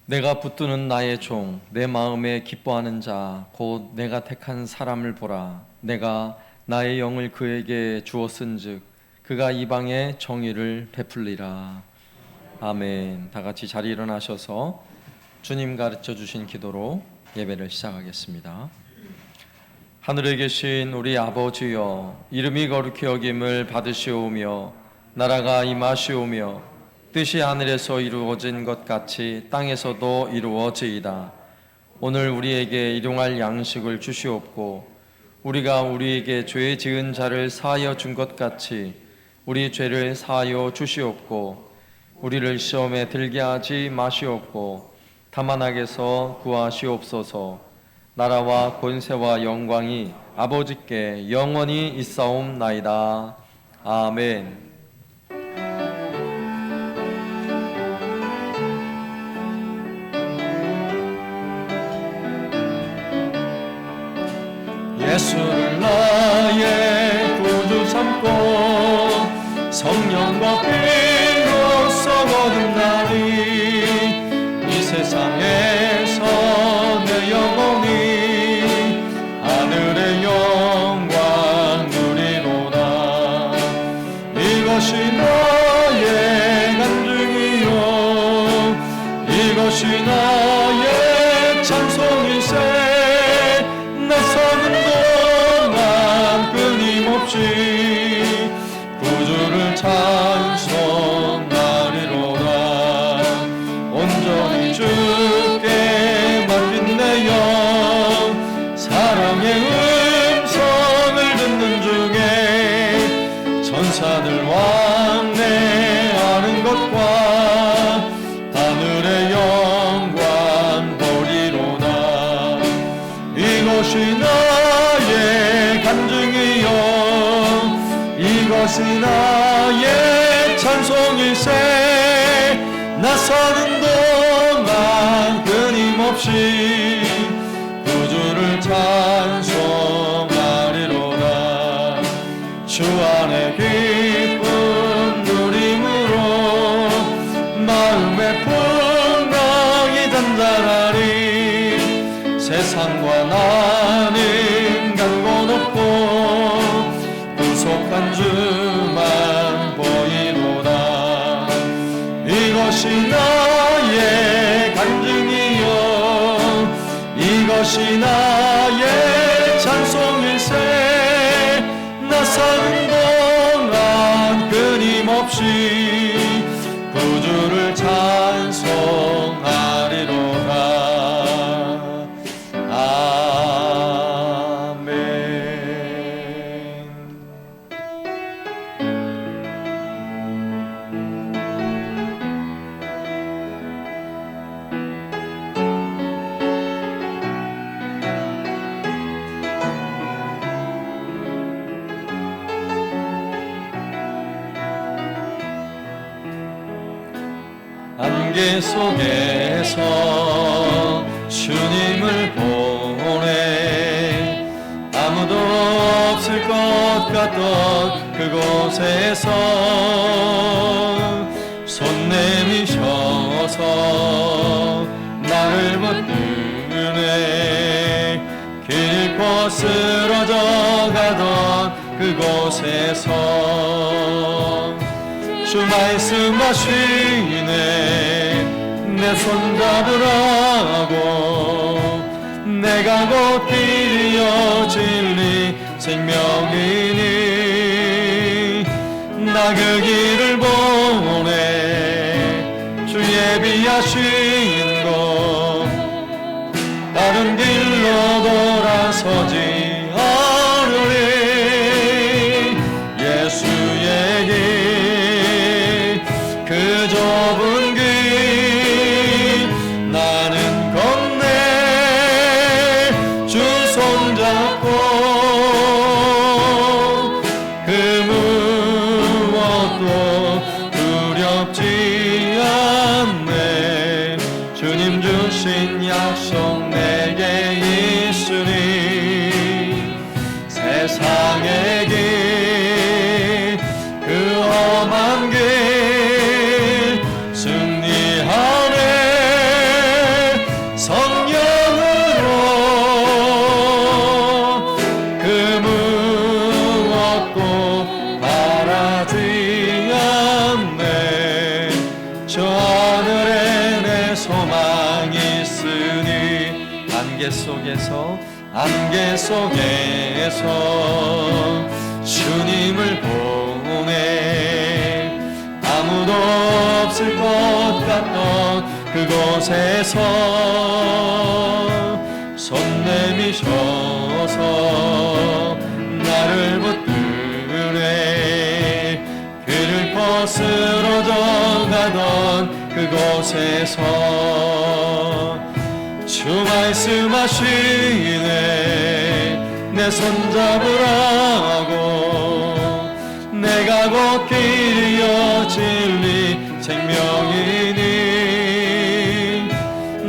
내가 붙드는 나의 종, 내 마음에 기뻐하는 자, 곧 내가 택한 사람을 보라. 내가 나의 영을 그에게 주었은즉 그가 이방에 정의를 베풀리라. 아멘. 다 같이 자리 일어나셔서 주님 가르쳐 주신 기도로 예배를 시작하겠습니다. 하늘에 계신 우리 아버지여, 이름이 거룩히 여김을 받으시오며 나라가 임하시오며 뜻이 하늘에서 이루어진 것 같이 땅에서도 이루어지이다. 오늘 우리에게 일용할 양식을 주시옵고 우리가 우리에게 죄 지은 자를 사하여 준 것 같이 우리 죄를 사하여 주시옵고 우리를 시험에 들게 하지 마시옵고 다만 악에서 구하시옵소서. 나라와 권세와 영광이 아버지께 영원히 있사옵나이다. 아멘. 예수를 나의 구주 삼고 성령과 피로써 거듭나니 이 세상에서 내 영혼이 하늘의 영광 누리로다. 이것이 나의 간증이요 이것이 나의 찬송일세. 나서는 구주를 찬송하리로다. 온전히 주께 맡긴 내 영 사랑의 음성을 듣는 중에 천사들 왕래하는 것과 하늘의 영광 보리로다. 이것이 나의 간증이요 이것이 나의 찬송일세. 나서는 동안 끊임없이 구주를 찬송하리로다. 주 안에 기쁨 누림으로 마음의 풍랑이 잔잔하리. 세상과 나는 간곳 없고 구속한 주만 보이로다. 이것이 나의 간증이요 이것이 나의 찬송일세. 나서는 동안 끊임없이 구주를 찬송하리로다. 안개 속에서 주님을 보내 아무도 없을 것 같던 그곳에서 손 내미셔서 나를 붙드네. 길고 쓰러져 가던 그곳에서 주 말씀하시네. 내 손 잡으라고 내가 곧 길이요 진리 생명이니 나 그 길을 보내. 주 예비하신 곳 다른 길로 돌아서지 않으리. 예수의 길 그 좁은 길 나는 건네. 주 손잡고 그 무엇도 두렵지 않네. 주님 주신 약속 내게 있으니 세상의 길 그 험한 길 승리하네. 안개 속에서 주님을 보내 아무도 없을 것 같던 그곳에서 손 내미셔서 나를 붙드네 그를 거스러져 가던 그곳에서 주 말씀하시네 내 손잡으라고 내가 곧 길이여 진리 생명이니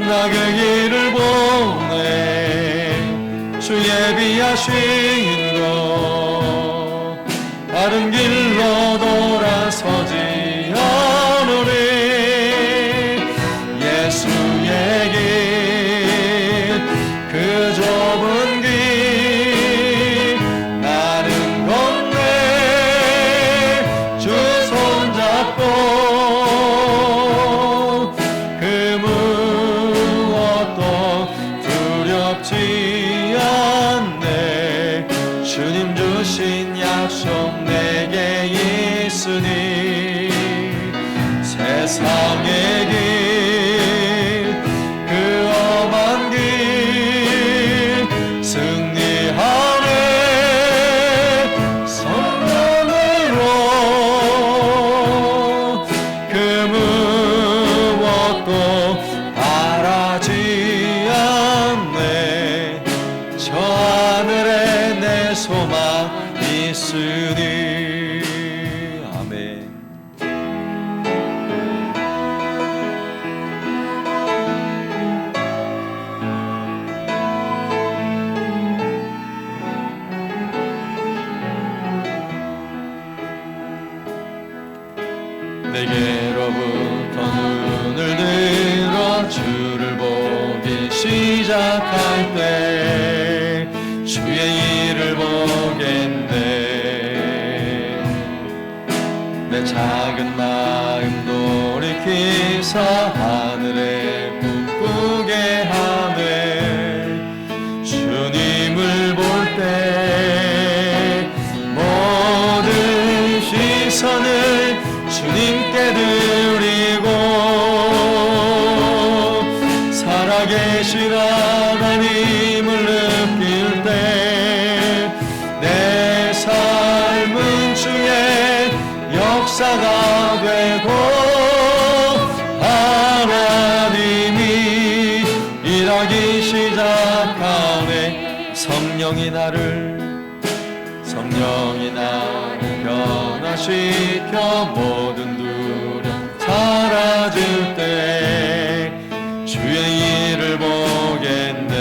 나 그 길을 보내 주 예비하신 곳 다른 길로 돌아서지 않으리 예수의 길 그 좁은 길 나는 건네 주 손잡고 그 무엇도 두렵지 않네 주님 주신 약속 내게 있으니 세상의 길 내게로부터 눈을 들어 주를 보기 시작할 때 주의 일을 보겠네 내 작은 마음 돌이키사 하늘에 꿈꾸게 하네 주님을 볼 때 모든 시선을 주님께 드리고 살아계신 하나님을 느낄 때 내 삶은 주의 역사가 되고 하나님이 일하기 시작하네 성령이 나를 변화시켜 모든 두려움 사라질 때 주의 일을 보겠네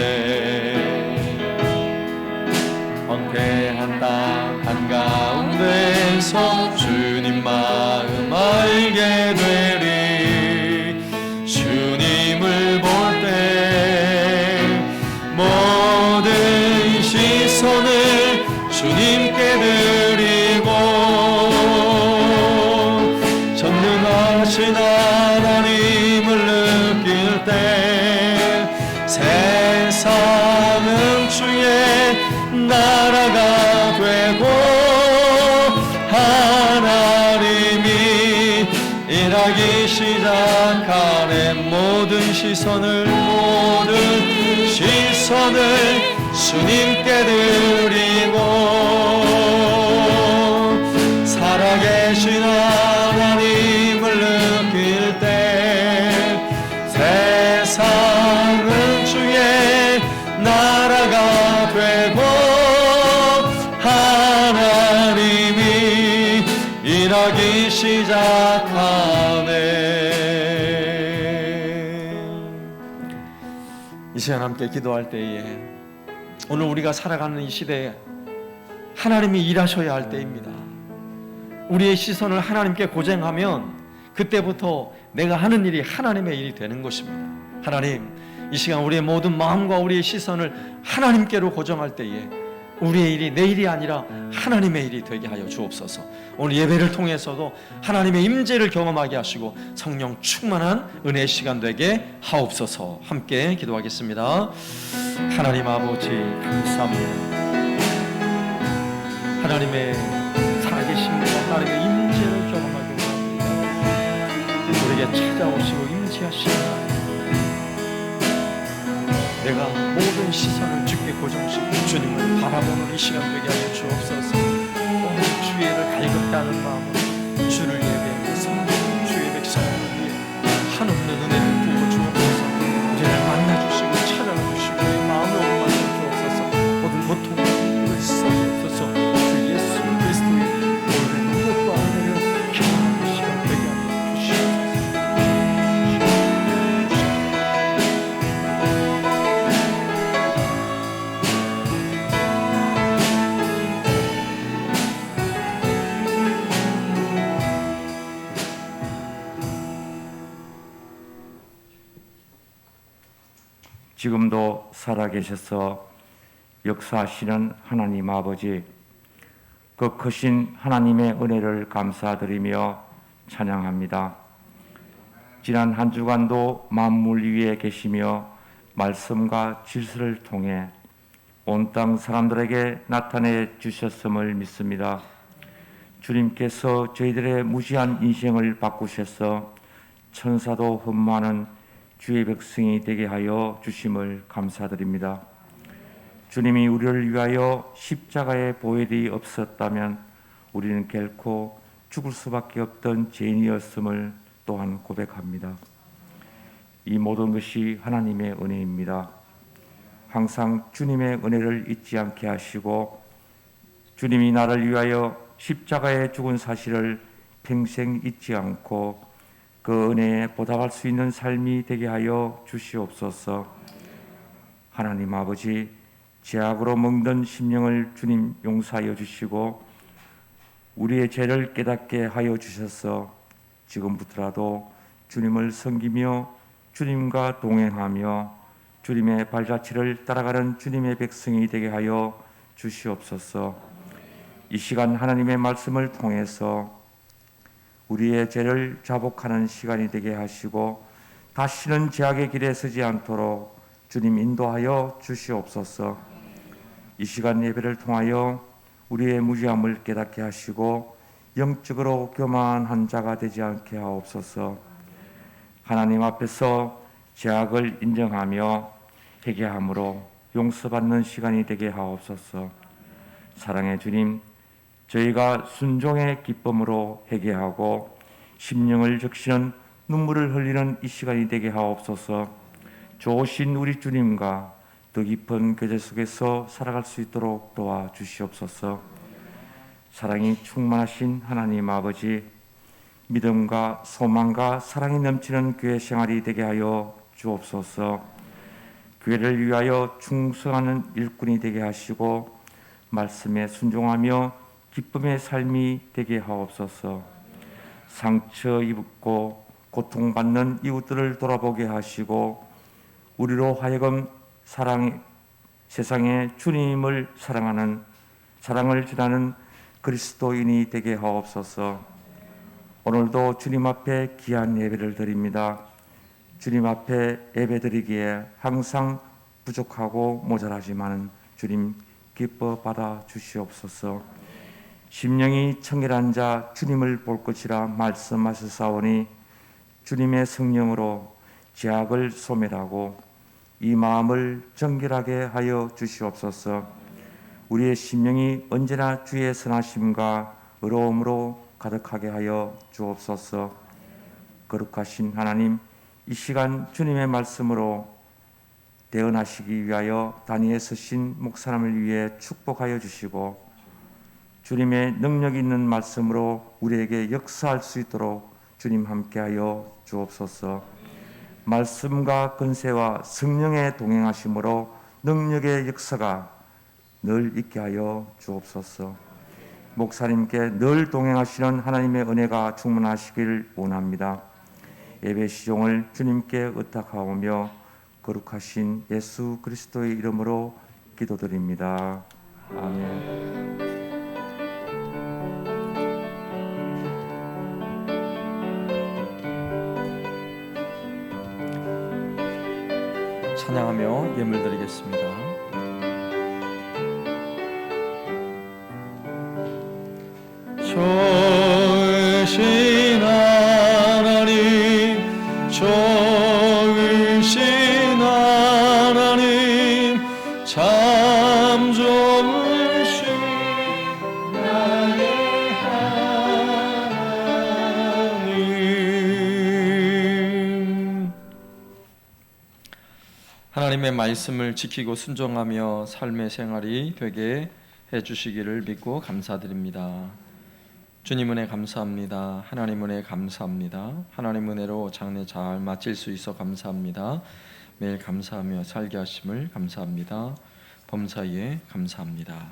황폐한 땅 한가운데서 주님 마음 알게 되리 주님을 볼 때 모든 시선을 주님께 드리고 전능하신 하나님을 느낄 때 세상은 주의 나라가 되고 하나님이 일하기 시작하네 모든 시선을 주님께 드리고 살아계신 하나님을 느낄 때 세상은 주의 나라가 되고 하나님이 일하기 시작하네 이 시간 함께 기도할 때에 오늘 우리가 살아가는 이 시대에 하나님이 일하셔야 할 때입니다. 우리의 시선을 하나님께 고정하면 그때부터 내가 하는 일이 하나님의 일이 되는 것입니다. 하나님, 이 시간 우리의 모든 마음과 우리의 시선을 하나님께로 고정할 때에 우리의 일이 내 일이 아니라 하나님의 일이 되게 하여 주옵소서. 오늘 예배를 통해서도 하나님의 임재를 경험하게 하시고 성령 충만한 은혜의 시간 되게 하옵소서. 함께 기도하겠습니다. 하나님 아버지 감사합니다. 하나님의 살아계심과 하나님의 임재를 경험하게 원합니다. 우리에게 찾아오시고 임재하시는 내가 모든 시선을 주께 고정시키고 주님을 바라보는 이 시간 되게 하여 주옵소서. 오늘 주의를 갈급다는 마음으로 주를 예배하고 섬기는 주의 백성을 위해 한없는 은혜를 부어 주옵소서. 우리를 만나주시고 찾아주시고 우리 마음을 오만해 주옵소서. 모든 고통을 씻어주옵소서. 주 예수 그리스도의 오늘의 능력과 은혜를 경험하는 시간 되게 하여 주시옵소서. 지금도 살아계셔서 역사하시는 하나님 아버지, 그 크신 하나님의 은혜를 감사드리며 찬양합니다. 지난 한 주간도 만물 위에 계시며 말씀과 질서를 통해 온 땅 사람들에게 나타내 주셨음을 믿습니다. 주님께서 저희들의 무지한 인생을 바꾸셔서 천사도 흠모하는 주의 백성이 되게 하여 주심을 감사드립니다. 주님이 우리를 위하여 십자가에 보혈이 없었다면 우리는 결코 죽을 수밖에 없던 죄인이었음을 또한 고백합니다. 이 모든 것이 하나님의 은혜입니다. 항상 주님의 은혜를 잊지 않게 하시고 주님이 나를 위하여 십자가에 죽은 사실을 평생 잊지 않고 그 은혜에 보답할 수 있는 삶이 되게 하여 주시옵소서. 하나님 아버지, 죄악으로 멍든 심령을 주님 용서하여 주시고 우리의 죄를 깨닫게 하여 주셔서 지금부터라도 주님을 섬기며 주님과 동행하며 주님의 발자취를 따라가는 주님의 백성이 되게 하여 주시옵소서. 이 시간 하나님의 말씀을 통해서 우리의 죄를 자복하는 시간이 되게 하시고 다시는 죄악의 길에 서지 않도록 주님 인도하여 주시옵소서. 이 시간 예배를 통하여 우리의 무지함을 깨닫게 하시고 영적으로 교만한 자가 되지 않게 하옵소서. 하나님 앞에서 죄악을 인정하며 회개함으로 용서받는 시간이 되게 하옵소서. 사랑의 주님, 저희가 순종의 기쁨으로 회개하고 심령을 적시는 눈물을 흘리는 이 시간이 되게 하옵소서. 좋으신 우리 주님과 더 깊은 교제 속에서 살아갈 수 있도록 도와주시옵소서. 사랑이 충만하신 하나님 아버지, 믿음과 소망과 사랑이 넘치는 교회 생활이 되게 하여 주옵소서. 교회를 위하여 충성하는 일꾼이 되게 하시고 말씀에 순종하며 기쁨의 삶이 되게 하옵소서. 상처 입고 고통받는 이웃들을 돌아보게 하시고 우리로 하여금 세상에 주님을 사랑하는 사랑을 전하는 그리스도인이 되게 하옵소서. 오늘도 주님 앞에 귀한 예배를 드립니다. 주님 앞에 예배드리기에 항상 부족하고 모자라지만 주님 기뻐 받아 주시옵소서. 심령이 청결한 자 주님을 볼 것이라 말씀하셨사오니 주님의 성령으로 죄악을 소멸하고 이 마음을 정결하게 하여 주시옵소서. 우리의 심령이 언제나 주의 선하심과 의로움으로 가득하게 하여 주옵소서. 거룩하신 하나님, 이 시간 주님의 말씀으로 대언하시기 위하여 단위에 서신 목사님을 위해 축복하여 주시고 주님의 능력 있는 말씀으로 우리에게 역사할 수 있도록 주님 함께하여 주옵소서. 말씀과 권세와 성령의 동행하심으로 능력의 역사가 늘 있게 하여 주옵소서. 목사님께 늘 동행하시는 하나님의 은혜가 충만하시길 원합니다. 예배 시종을 주님께 의탁하오며 거룩하신 예수 그리스도의 이름으로 기도드립니다. 아멘. 찬양하며 예물 드리겠습니다. 좋으신 하나님, 좋으신 하나님, 참 좋으신 나의 하나님. 하나님의 말씀을 지키고 순종하며 삶의 생활이 되게 해주시기를 믿고 감사드립니다. 주님 은혜 감사합니다. 하나님 은혜 감사합니다. 하나님 은혜로 장래 잘 마칠 수 있어 감사합니다. 매일 감사하며 살게 하심을 감사합니다. 범사에 감사합니다.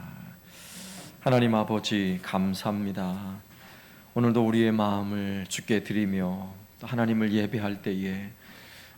하나님 아버지 감사합니다. 오늘도 우리의 마음을 주께 드리며 또 하나님을 예배할 때에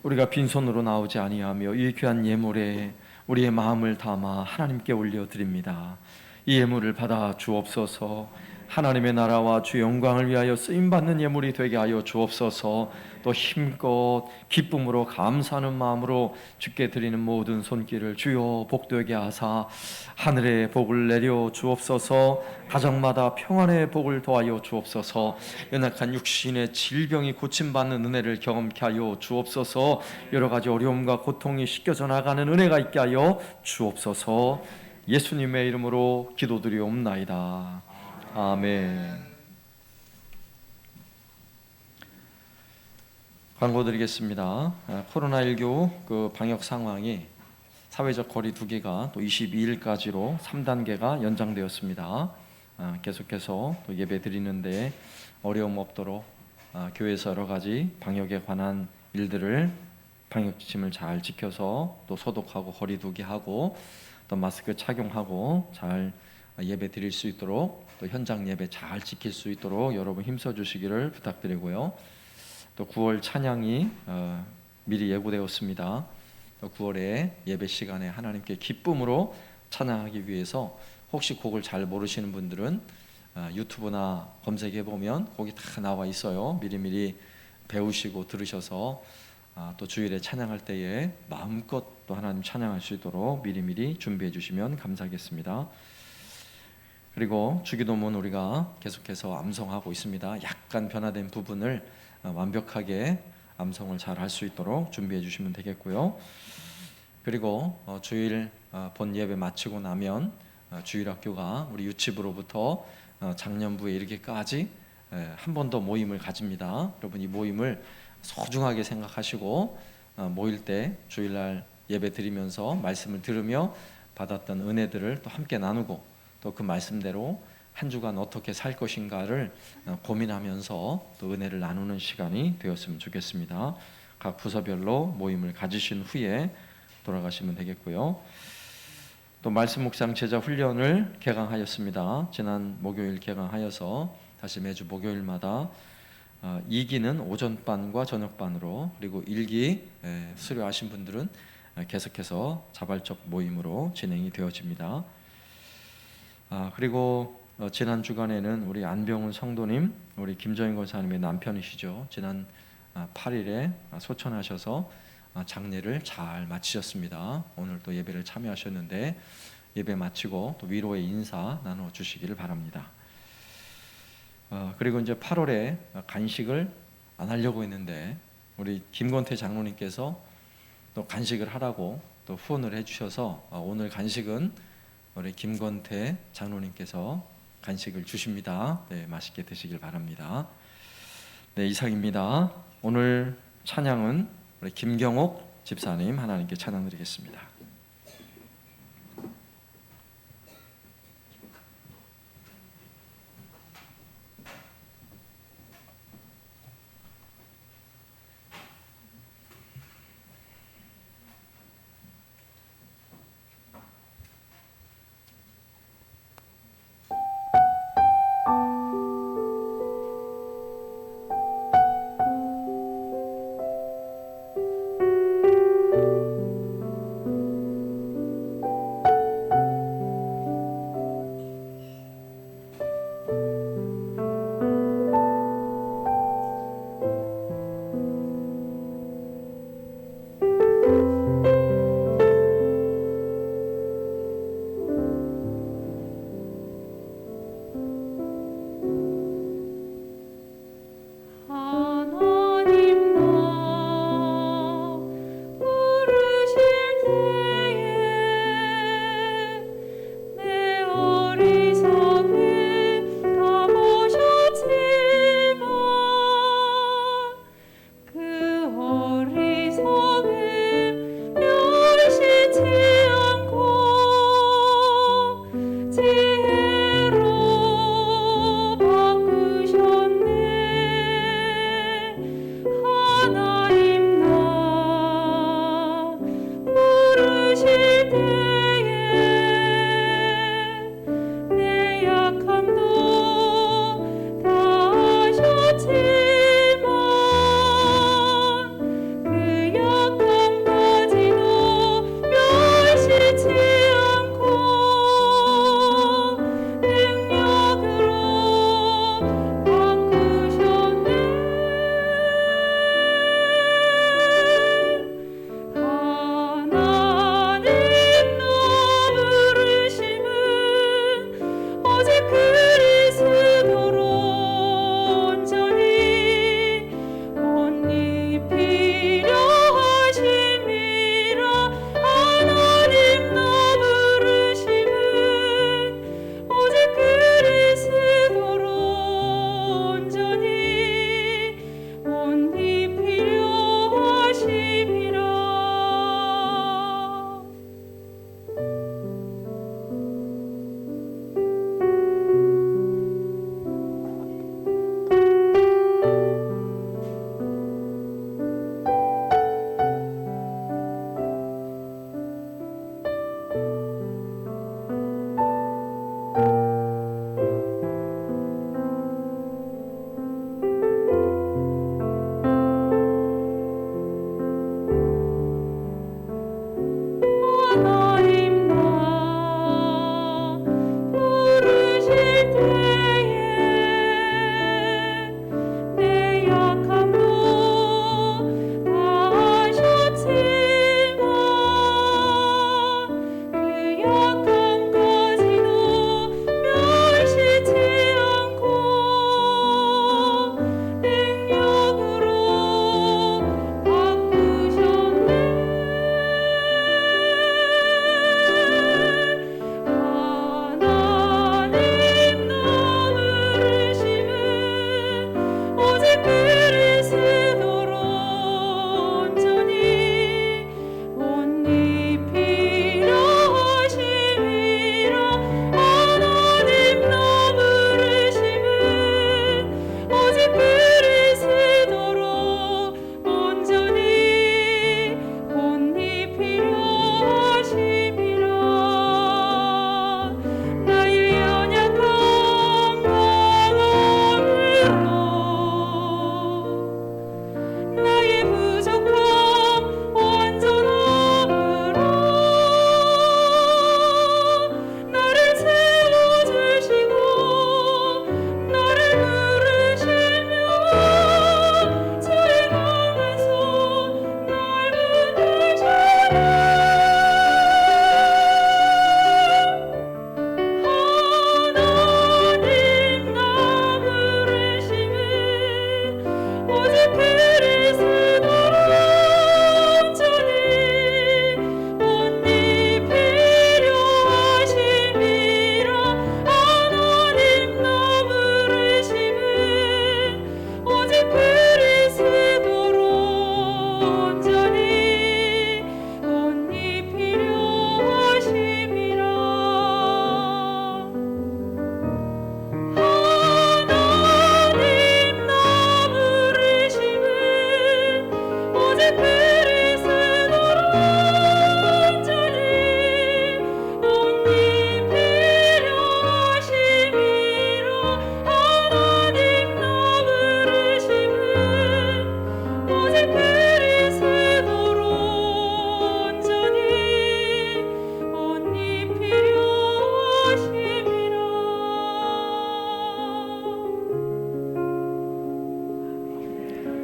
우리가 빈손으로 나오지 아니하며 이 귀한 예물에 우리의 마음을 담아 하나님께 올려드립니다. 이 예물을 받아 주옵소서. 하나님의 나라와 주 영광을 위하여 쓰임받는 예물이 되게 하여 주옵소서. 또 힘껏 기쁨으로 감사하는 마음으로 주께 드리는 모든 손길을 주여 복되게 하사 하늘의 복을 내려 주옵소서. 가정마다 평안의 복을 더하여 주옵소서. 연약한 육신의 질병이 고침받는 은혜를 경험케 하여 주옵소서. 여러 가지 어려움과 고통이 씻겨져 나가는 은혜가 있게 하여 주옵소서. 예수님의 이름으로 기도드리옵나이다. 아멘. 광고 드리겠습니다. 코로나19 그 방역 상황이 사회적 거리 두기가 또 22일까지로 3단계가 연장되었습니다. 계속해서 또 예배 드리는데 어려움 없도록 교회에서 여러 가지 방역에 관한 일들을 방역 지침을 잘 지켜서 또 소독하고 거리 두기하고 또 마스크 착용하고 잘 예배 드릴 수 있도록 또 현장 예배 잘 지킬 수 있도록 여러분 힘써 주시기를 부탁드리고요. 또 9월 찬양이 미리 예고되었습니다. 또 9월에 예배 시간에 하나님께 기쁨으로 찬양하기 위해서 혹시 곡을 잘 모르시는 분들은 유튜브나 검색해 보면 곡이 다 나와 있어요. 미리미리 배우시고 들으셔서 또 주일에 찬양할 때에 마음껏 또 하나님 찬양할 수 있도록 미리미리 준비해 주시면 감사하겠습니다. 그리고 주기도문 우리가 계속해서 암송하고 있습니다. 약간 변화된 부분을 완벽하게 암송을 잘 할 수 있도록 준비해 주시면 되겠고요. 그리고 주일 본 예배 마치고 나면 주일학교가 우리 유치부로부터 작년부에 이르기까지 한 번 더 모임을 가집니다. 여러분 이 모임을 소중하게 생각하시고 모일 때 주일날 예배 드리면서 말씀을 들으며 받았던 은혜들을 또 함께 나누고 또 그 말씀대로 한 주간 어떻게 살 것인가를 고민하면서 또 은혜를 나누는 시간이 되었으면 좋겠습니다. 각 부서별로 모임을 가지신 후에 돌아가시면 되겠고요. 또 말씀 묵상 제자 훈련을 개강하였습니다. 지난 목요일 개강하여서 다시 매주 목요일마다 2기는 오전반과 저녁반으로 그리고 1기 수료하신 분들은 계속해서 자발적 모임으로 진행이 되어집니다. 그리고 지난 주간에는 우리 안병훈 성도님, 우리 김정인 권사님의 남편이시죠. 지난 8일에 소천하셔서 장례를 잘 마치셨습니다. 오늘 또 예배를 참여하셨는데 예배 마치고 또 위로의 인사 나눠 주시기를 바랍니다. 그리고 이제 8월에 간식을 안 하려고 했는데 우리 김건태 장로님께서 또 간식을 하라고 또 후원을 해주셔서 오늘 간식은 우리 김건태 장로님께서 간식을 주십니다. 네, 맛있게 드시길 바랍니다. 네, 이상입니다. 오늘 찬양은 우리 김경옥 집사님 하나님께 찬양드리겠습니다.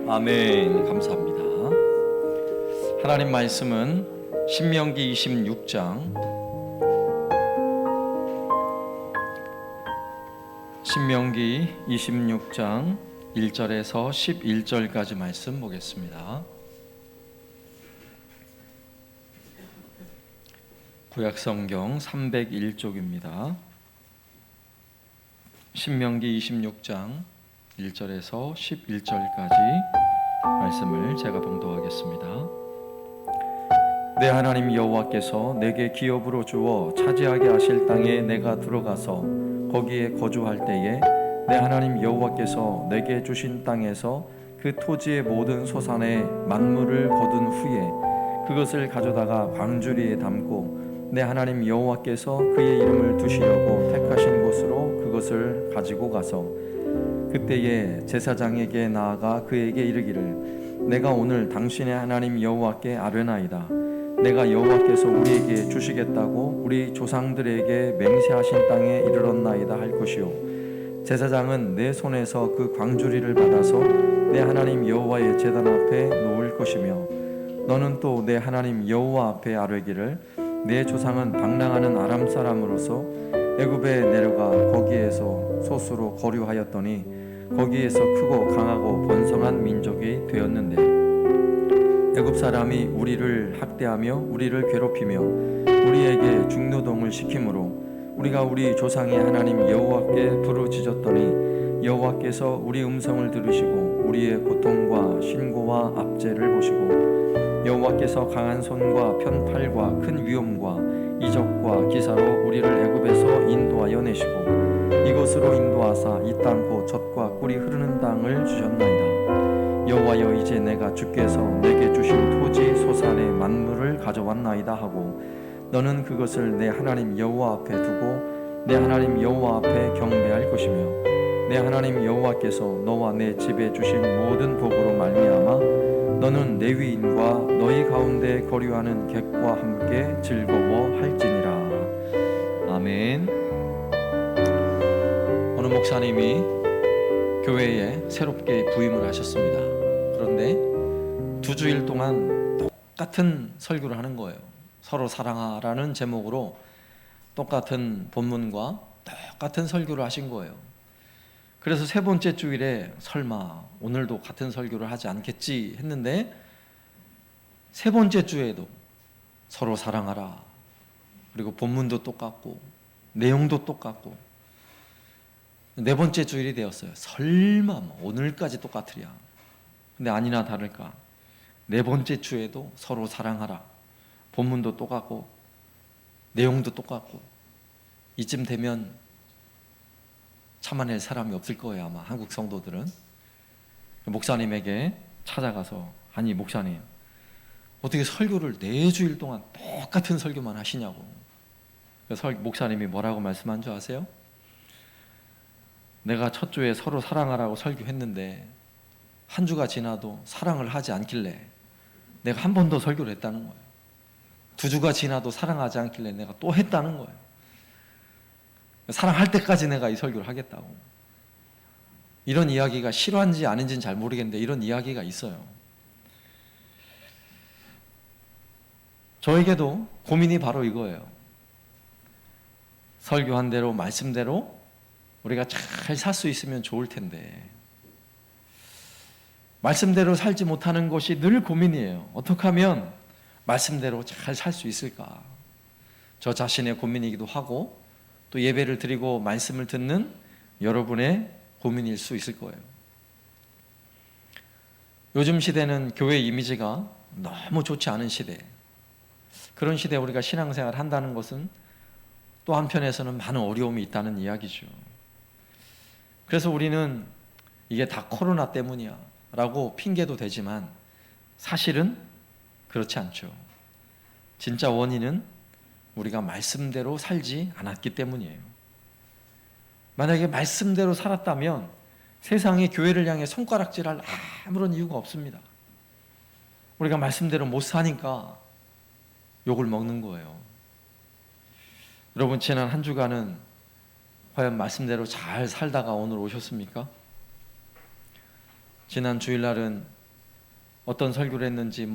아멘. 감사합니다. 하나님 말씀은 신명기 26장 1절에서 11절까지 말씀 보겠습니다. 구약성경 301쪽입니다. 신명기 26장 1절에서 11절까지 말씀을 제가 봉독하겠습니다. 내 하나님 여호와께서 내게 기업으로 주어 차지하게 하실 땅에 내가 들어가서 거기에 거주할 때에 내 하나님 여호와께서 내게 주신 땅에서 그 토지의 모든 소산의 만물을 거둔 후에 그것을 가져다가 광주리에 담고 내 하나님 여호와께서 그의 이름을 두시려고 택하신 곳으로 그것을 가지고 가서 그때에 제사장에게 나아가 그에게 이르기를 내가 오늘 당신의 하나님 여호와께 아뢰나이다. 내가 여호와께서 우리에게 주시겠다고 우리 조상들에게 맹세하신 땅에 이르렀나이다 할 것이요 제사장은 내 손에서 그 광주리를 받아서 내 하나님 여호와의 제단 앞에 놓을 것이며 너는 또 내 하나님 여호와 앞에 아뢰기를 내 조상은 방랑하는 아람 사람으로서 애굽에 내려가 거기에서 소수로 거류하였더니 거기에서 크고 강하고 번성한 민족이 되었는데 애굽 사람이 우리를 학대하며 우리를 괴롭히며 우리에게 중노동을 시키므로 우리가 우리 조상의 하나님 여호와께 부르짖었더니 여호와께서 우리 음성을 들으시고 우리의 고통과 신고와 압제를 보시고 여호와께서 강한 손과 편팔과 큰 위엄과 이적과 기사로 우리를 애굽에서 인도하여 내시고 이곳으로 인도하사 이 땅 곧 젖과 꿀이 흐르는 땅을 주셨나이다. 여호와여 이제 내가 주께서 내게 주신 토지 소산의 만물을 가져왔나이다 하고 너는 그것을 내 하나님 여호와 앞에 두고 내 하나님 여호와 앞에 경배할 것이며 내 하나님 여호와께서 너와 내 집에 주신 모든 복으로 말미암아 너는 레위인과 너희 가운데 거류하는 객과 함께 즐거워할지니라. 아멘. 어느 목사님이 교회에 새롭게 부임을 하셨습니다. 그런데 2주일 동안 똑같은 설교를 하는 거예요. 서로 사랑하라는 제목으로 똑같은 본문과 똑같은 설교를 하신 거예요. 그래서 3번째 주일에 설마 오늘도 같은 설교를 하지 않겠지 했는데 3번째 주에도 서로 사랑하라, 그리고 본문도 똑같고 내용도 똑같고 4번째 주일이 되었어요. 설마 오늘까지 똑같으랴. 근데 아니나 다를까 4번째 주에도 서로 사랑하라, 본문도 똑같고 내용도 똑같고 이쯤 되면 참아낼 사람이 없을 거예요. 아마 한국 성도들은. 목사님에게 찾아가서 아니 목사님 어떻게 설교를 4주일 동안 똑같은 설교만 하시냐고. 그래서 목사님이 뭐라고 말씀한 줄 아세요? 내가 첫 주에 서로 사랑하라고 설교했는데 한 주가 지나도 사랑을 하지 않길래 내가 한 번 더 설교를 했다는 거예요. 2주가 지나도 사랑하지 않길래 내가 또 했다는 거예요. 사랑할 때까지 내가 이 설교를 하겠다고. 이런 이야기가 실화인지 아닌지는 잘 모르겠는데 이런 이야기가 있어요. 저에게도 고민이 바로 이거예요. 설교한 대로 말씀대로 우리가 잘 살 수 있으면 좋을 텐데 말씀대로 살지 못하는 것이 늘 고민이에요. 어떻게 하면 말씀대로 잘 살 수 있을까? 저 자신의 고민이기도 하고 또 예배를 드리고 말씀을 듣는 여러분의 고민일 수 있을 거예요. 요즘 시대는 교회 이미지가 너무 좋지 않은 시대. 그런 시대에 우리가 신앙생활을 한다는 것은 또 한편에서는 많은 어려움이 있다는 이야기죠. 그래서 우리는 이게 다 코로나 때문이야 라고 핑계도 되지만 사실은 그렇지 않죠. 진짜 원인은 우리가 말씀대로 살지 않았기 때문이에요. 만약에 말씀대로 살았다면 세상이 교회를 향해 손가락질할 아무런 이유가 없습니다. 우리가 말씀대로 못 사니까 욕을 먹는 거예요. 여러분 지난 한 주간은 과연 말씀대로 잘 살다가 오늘 오셨습니까? 지난 주일날은 어떤 설교를 했는지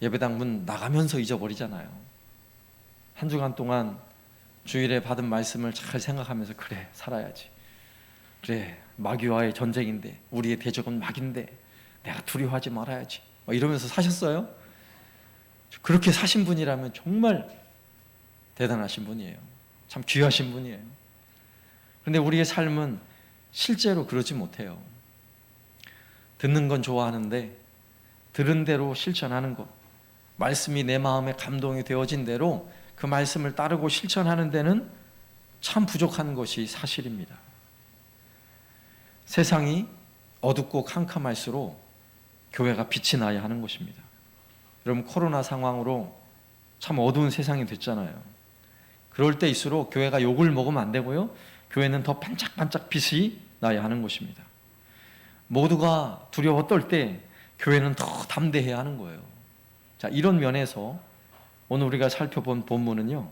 예배당 문 나가면서 잊어버리잖아요. 한 주간 동안 주일에 받은 말씀을 잘 생각하면서 그래 살아야지, 그래 마귀와의 전쟁인데 우리의 대적은 마귀인데 내가 두려워하지 말아야지 이러면서 사셨어요? 그렇게 사신 분이라면 정말 대단하신 분이에요. 참 귀하신 분이에요. 그런데 우리의 삶은 실제로 그러지 못해요. 듣는 건 좋아하는데 들은 대로 실천하는 것, 말씀이 내 마음에 감동이 되어진 대로 그 말씀을 따르고 실천하는 데는 참 부족한 것이 사실입니다. 세상이 어둡고 캄캄할수록 교회가 빛이 나야 하는 것입니다. 여러분, 코로나 상황으로 참 어두운 세상이 됐잖아요. 그럴 때일수록 교회가 욕을 먹으면 안 되고요, 교회는 더 반짝반짝 빛이 나야 하는 것입니다. 모두가 두려워 떨 때 교회는 더 담대해야 하는 거예요. 자, 이런 면에서 오늘 우리가 살펴본 본문은요,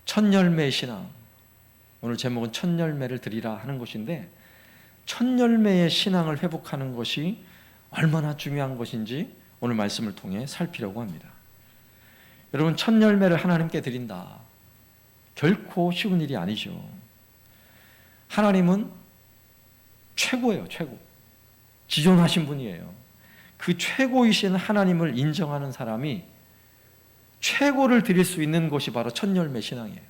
첫열매 신앙, 오늘 제목은 첫열매를 드리라 하는 것인데, 첫열매의 신앙을 회복하는 것이 얼마나 중요한 것인지 오늘 말씀을 통해 살피려고 합니다. 여러분, 첫열매를 하나님께 드린다, 결코 쉬운 일이 아니죠. 하나님은 최고예요. 최고. 지존하신 분이에요. 그 최고이신 하나님을 인정하는 사람이 최고를 드릴 수 있는 것이 바로 첫열매 신앙이에요.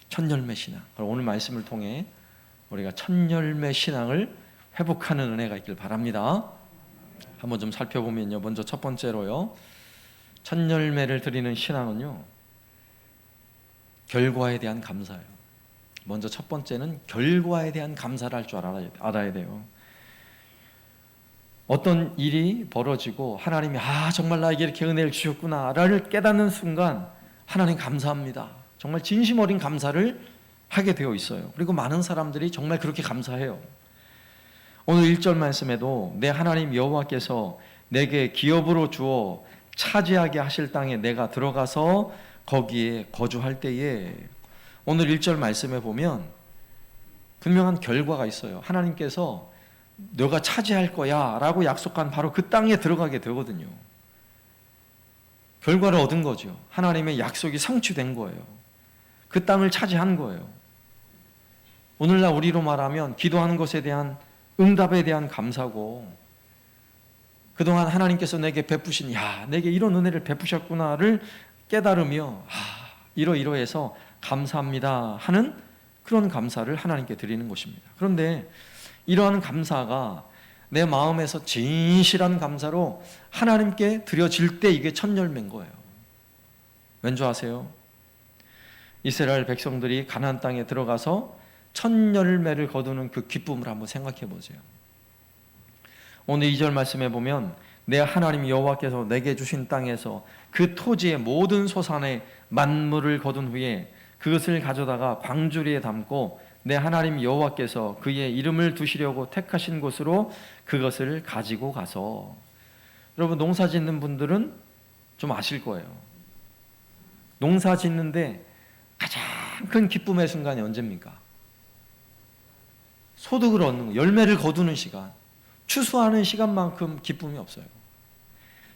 첫열매 신앙. 오늘 말씀을 통해 우리가 첫열매 신앙을 회복하는 은혜가 있길 바랍니다. 한번 좀 살펴보면요, 먼저 첫 번째로요, 첫열매를 드리는 신앙은요, 결과에 대한 감사예요. 먼저 첫 번째는 결과에 대한 감사를 할 줄 알아야 돼요. 어떤 일이 벌어지고 하나님이 정말 나에게 이렇게 은혜를 주셨구나를 깨닫는 순간 하나님 감사합니다, 정말 진심 어린 감사를 하게 되어 있어요. 그리고 많은 사람들이 정말 그렇게 감사해요. 오늘 1절 말씀에도 내 하나님 여호와께서 내게 기업으로 주어 차지하게 하실 땅에 내가 들어가서 거기에 거주할 때에, 오늘 1절 말씀에 보면 분명한 결과가 있어요. 하나님께서 너가 차지할 거야 라고 약속한 바로 그 땅에 들어가게 되거든요. 결과를 얻은 거죠. 하나님의 약속이 성취된 거예요. 그 땅을 차지한 거예요. 오늘날 우리로 말하면 기도하는 것에 대한 응답에 대한 감사고, 그동안 하나님께서 내게 베푸신, 내게 이런 은혜를 베푸셨구나를 깨달으며 이러이러해서 감사합니다 하는 그런 감사를 하나님께 드리는 것입니다. 그런데 이러한 감사가 내 마음에서 진실한 감사로 하나님께 드려질 때 이게 첫열매인 거예요. 왠지 아세요? 이스라엘 백성들이 가나안 땅에 들어가서 첫열매를 거두는 그 기쁨을 한번 생각해 보세요. 오늘 2절 말씀에 보면 내 하나님 여호와께서 내게 주신 땅에서 그 토지의 모든 소산의 만물을 거둔 후에 그것을 가져다가 광주리에 담고 내 하나님 여호와께서 그의 이름을 두시려고 택하신 곳으로 그것을 가지고 가서, 여러분 농사 짓는 분들은 좀 아실 거예요. 농사 짓는데 가장 큰 기쁨의 순간이 언제입니까? 소득을 얻는 거, 열매를 거두는 시간, 추수하는 시간만큼 기쁨이 없어요.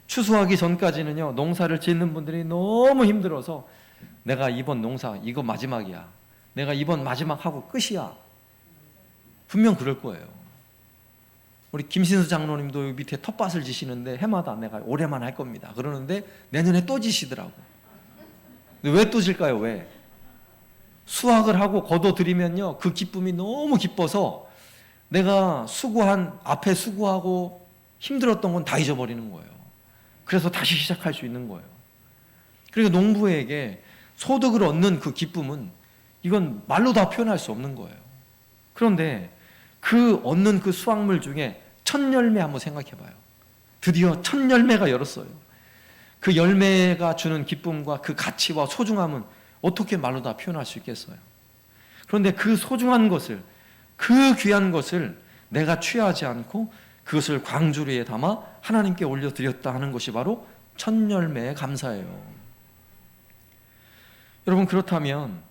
추수하기 전까지는요, 농사를 짓는 분들이 너무 힘들어서 내가 이번 농사 이거 마지막이야, 내가 이번 마지막 하고 끝이야, 분명 그럴 거예요. 우리 김신수 장로님도 여기 밑에 텃밭을 지시는데 해마다 내가 올해만 할 겁니다 그러는데 내년에 또 지시더라고. 왜 또 질까요? 왜? 수확을 하고 거둬들이면요, 그 기쁨이 너무 기뻐서 내가 앞에 수고하고 힘들었던 건 다 잊어버리는 거예요. 그래서 다시 시작할 수 있는 거예요. 그리고 농부에게 소득을 얻는 그 기쁨은 이건 말로 다 표현할 수 없는 거예요. 그런데 그 얻는 그 수확물 중에 첫열매 한번 생각해 봐요. 드디어 첫열매가 열었어요. 그 열매가 주는 기쁨과 그 가치와 소중함은 어떻게 말로 다 표현할 수 있겠어요? 그런데 그 소중한 것을, 그 귀한 것을 내가 취하지 않고 그것을 광주리에 담아 하나님께 올려드렸다 하는 것이 바로 첫열매의 감사예요. 여러분, 그렇다면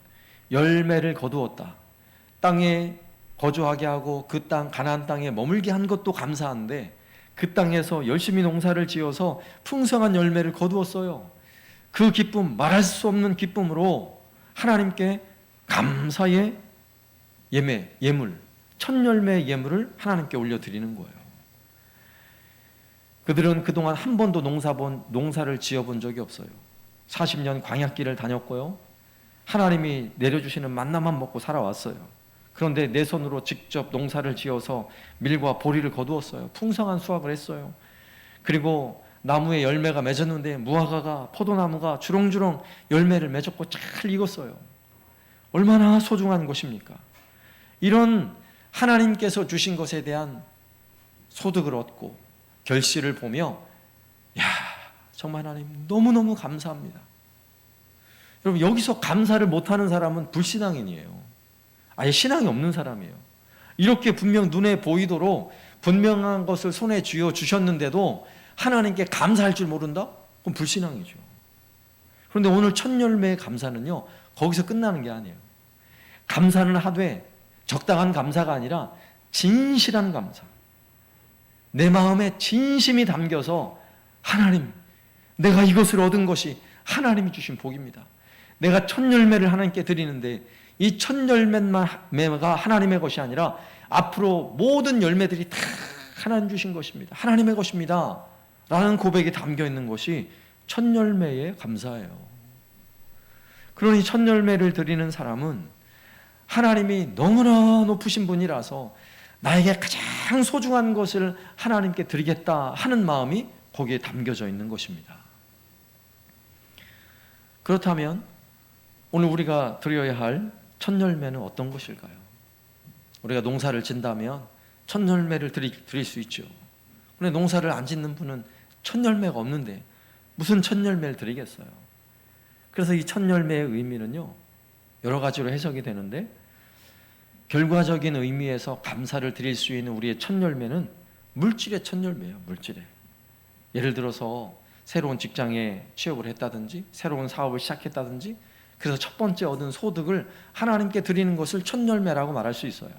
열매를 거두었다, 땅에 거주하게 하고 그 땅 가나안 땅에 머물게 한 것도 감사한데 그 땅에서 열심히 농사를 지어서 풍성한 열매를 거두었어요. 그 기쁨, 말할 수 없는 기쁨으로 하나님께 감사의 예물, 첫 열매의 예물을 하나님께 올려드리는 거예요. 그들은 그동안 한 번도 농사를 지어본 적이 없어요. 40년 광야길을 다녔고요. 하나님이 내려주시는 만나만 먹고 살아왔어요. 그런데 내 손으로 직접 농사를 지어서 밀과 보리를 거두었어요. 풍성한 수확을 했어요. 그리고 나무에 열매가 맺었는데 무화과가, 포도나무가 주렁주렁 열매를 맺었고 잘 익었어요. 얼마나 소중한 것입니까? 이런 하나님께서 주신 것에 대한 소득을 얻고 결실을 보며 정말 하나님 너무너무 감사합니다. 여러분, 여기서 감사를 못하는 사람은 불신앙인이에요. 아예 신앙이 없는 사람이에요. 이렇게 분명 눈에 보이도록 분명한 것을 손에 쥐어 주셨는데도 하나님께 감사할 줄 모른다? 그럼 불신앙이죠. 그런데 오늘 첫 열매의 감사는요, 거기서 끝나는 게 아니에요. 감사는 하되 적당한 감사가 아니라 진실한 감사. 내 마음에 진심이 담겨서 하나님, 내가 이것을 얻은 것이 하나님이 주신 복입니다. 내가 첫 열매를 하나님께 드리는데 이 첫 열매가 하나님의 것이 아니라 앞으로 모든 열매들이 다 하나님 주신 것입니다. 하나님의 것입니다. 라는 고백이 담겨 있는 것이 첫 열매의 감사예요. 그러니 첫 열매를 드리는 사람은 하나님이 너무나 높으신 분이라서 나에게 가장 소중한 것을 하나님께 드리겠다 하는 마음이 거기에 담겨져 있는 것입니다. 그렇다면 오늘 우리가 드려야 할 첫 열매는 어떤 것일까요? 우리가 농사를 짓다면 첫 열매를 드릴 수 있죠. 그런데 농사를 안 짓는 분은 첫 열매가 없는데 무슨 첫 열매를 드리겠어요? 그래서 이 첫 열매의 의미는요, 여러 가지로 해석이 되는데 결과적인 의미에서 감사를 드릴 수 있는 우리의 첫 열매는 물질의 첫 열매예요. 물질의. 예를 들어서 새로운 직장에 취업을 했다든지 새로운 사업을 시작했다든지 그래서 첫 번째 얻은 소득을 하나님께 드리는 것을 첫 열매라고 말할 수 있어요.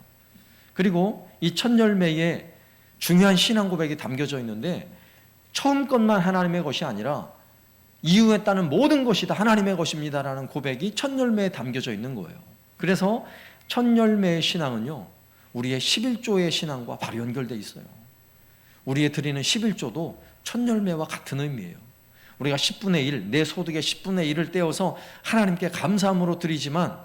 그리고 이 첫 열매에 중요한 신앙 고백이 담겨져 있는데 처음 것만 하나님의 것이 아니라 이후에 따른 모든 것이 다 하나님의 것입니다라는 고백이 첫 열매에 담겨져 있는 거예요. 그래서 첫 열매의 신앙은요, 우리의 11조의 신앙과 바로 연결되어 있어요. 우리의 드리는 11조도 첫 열매와 같은 의미예요. 우리가 10분의 1, 내 소득의 10분의 1을 떼어서 하나님께 감사함으로 드리지만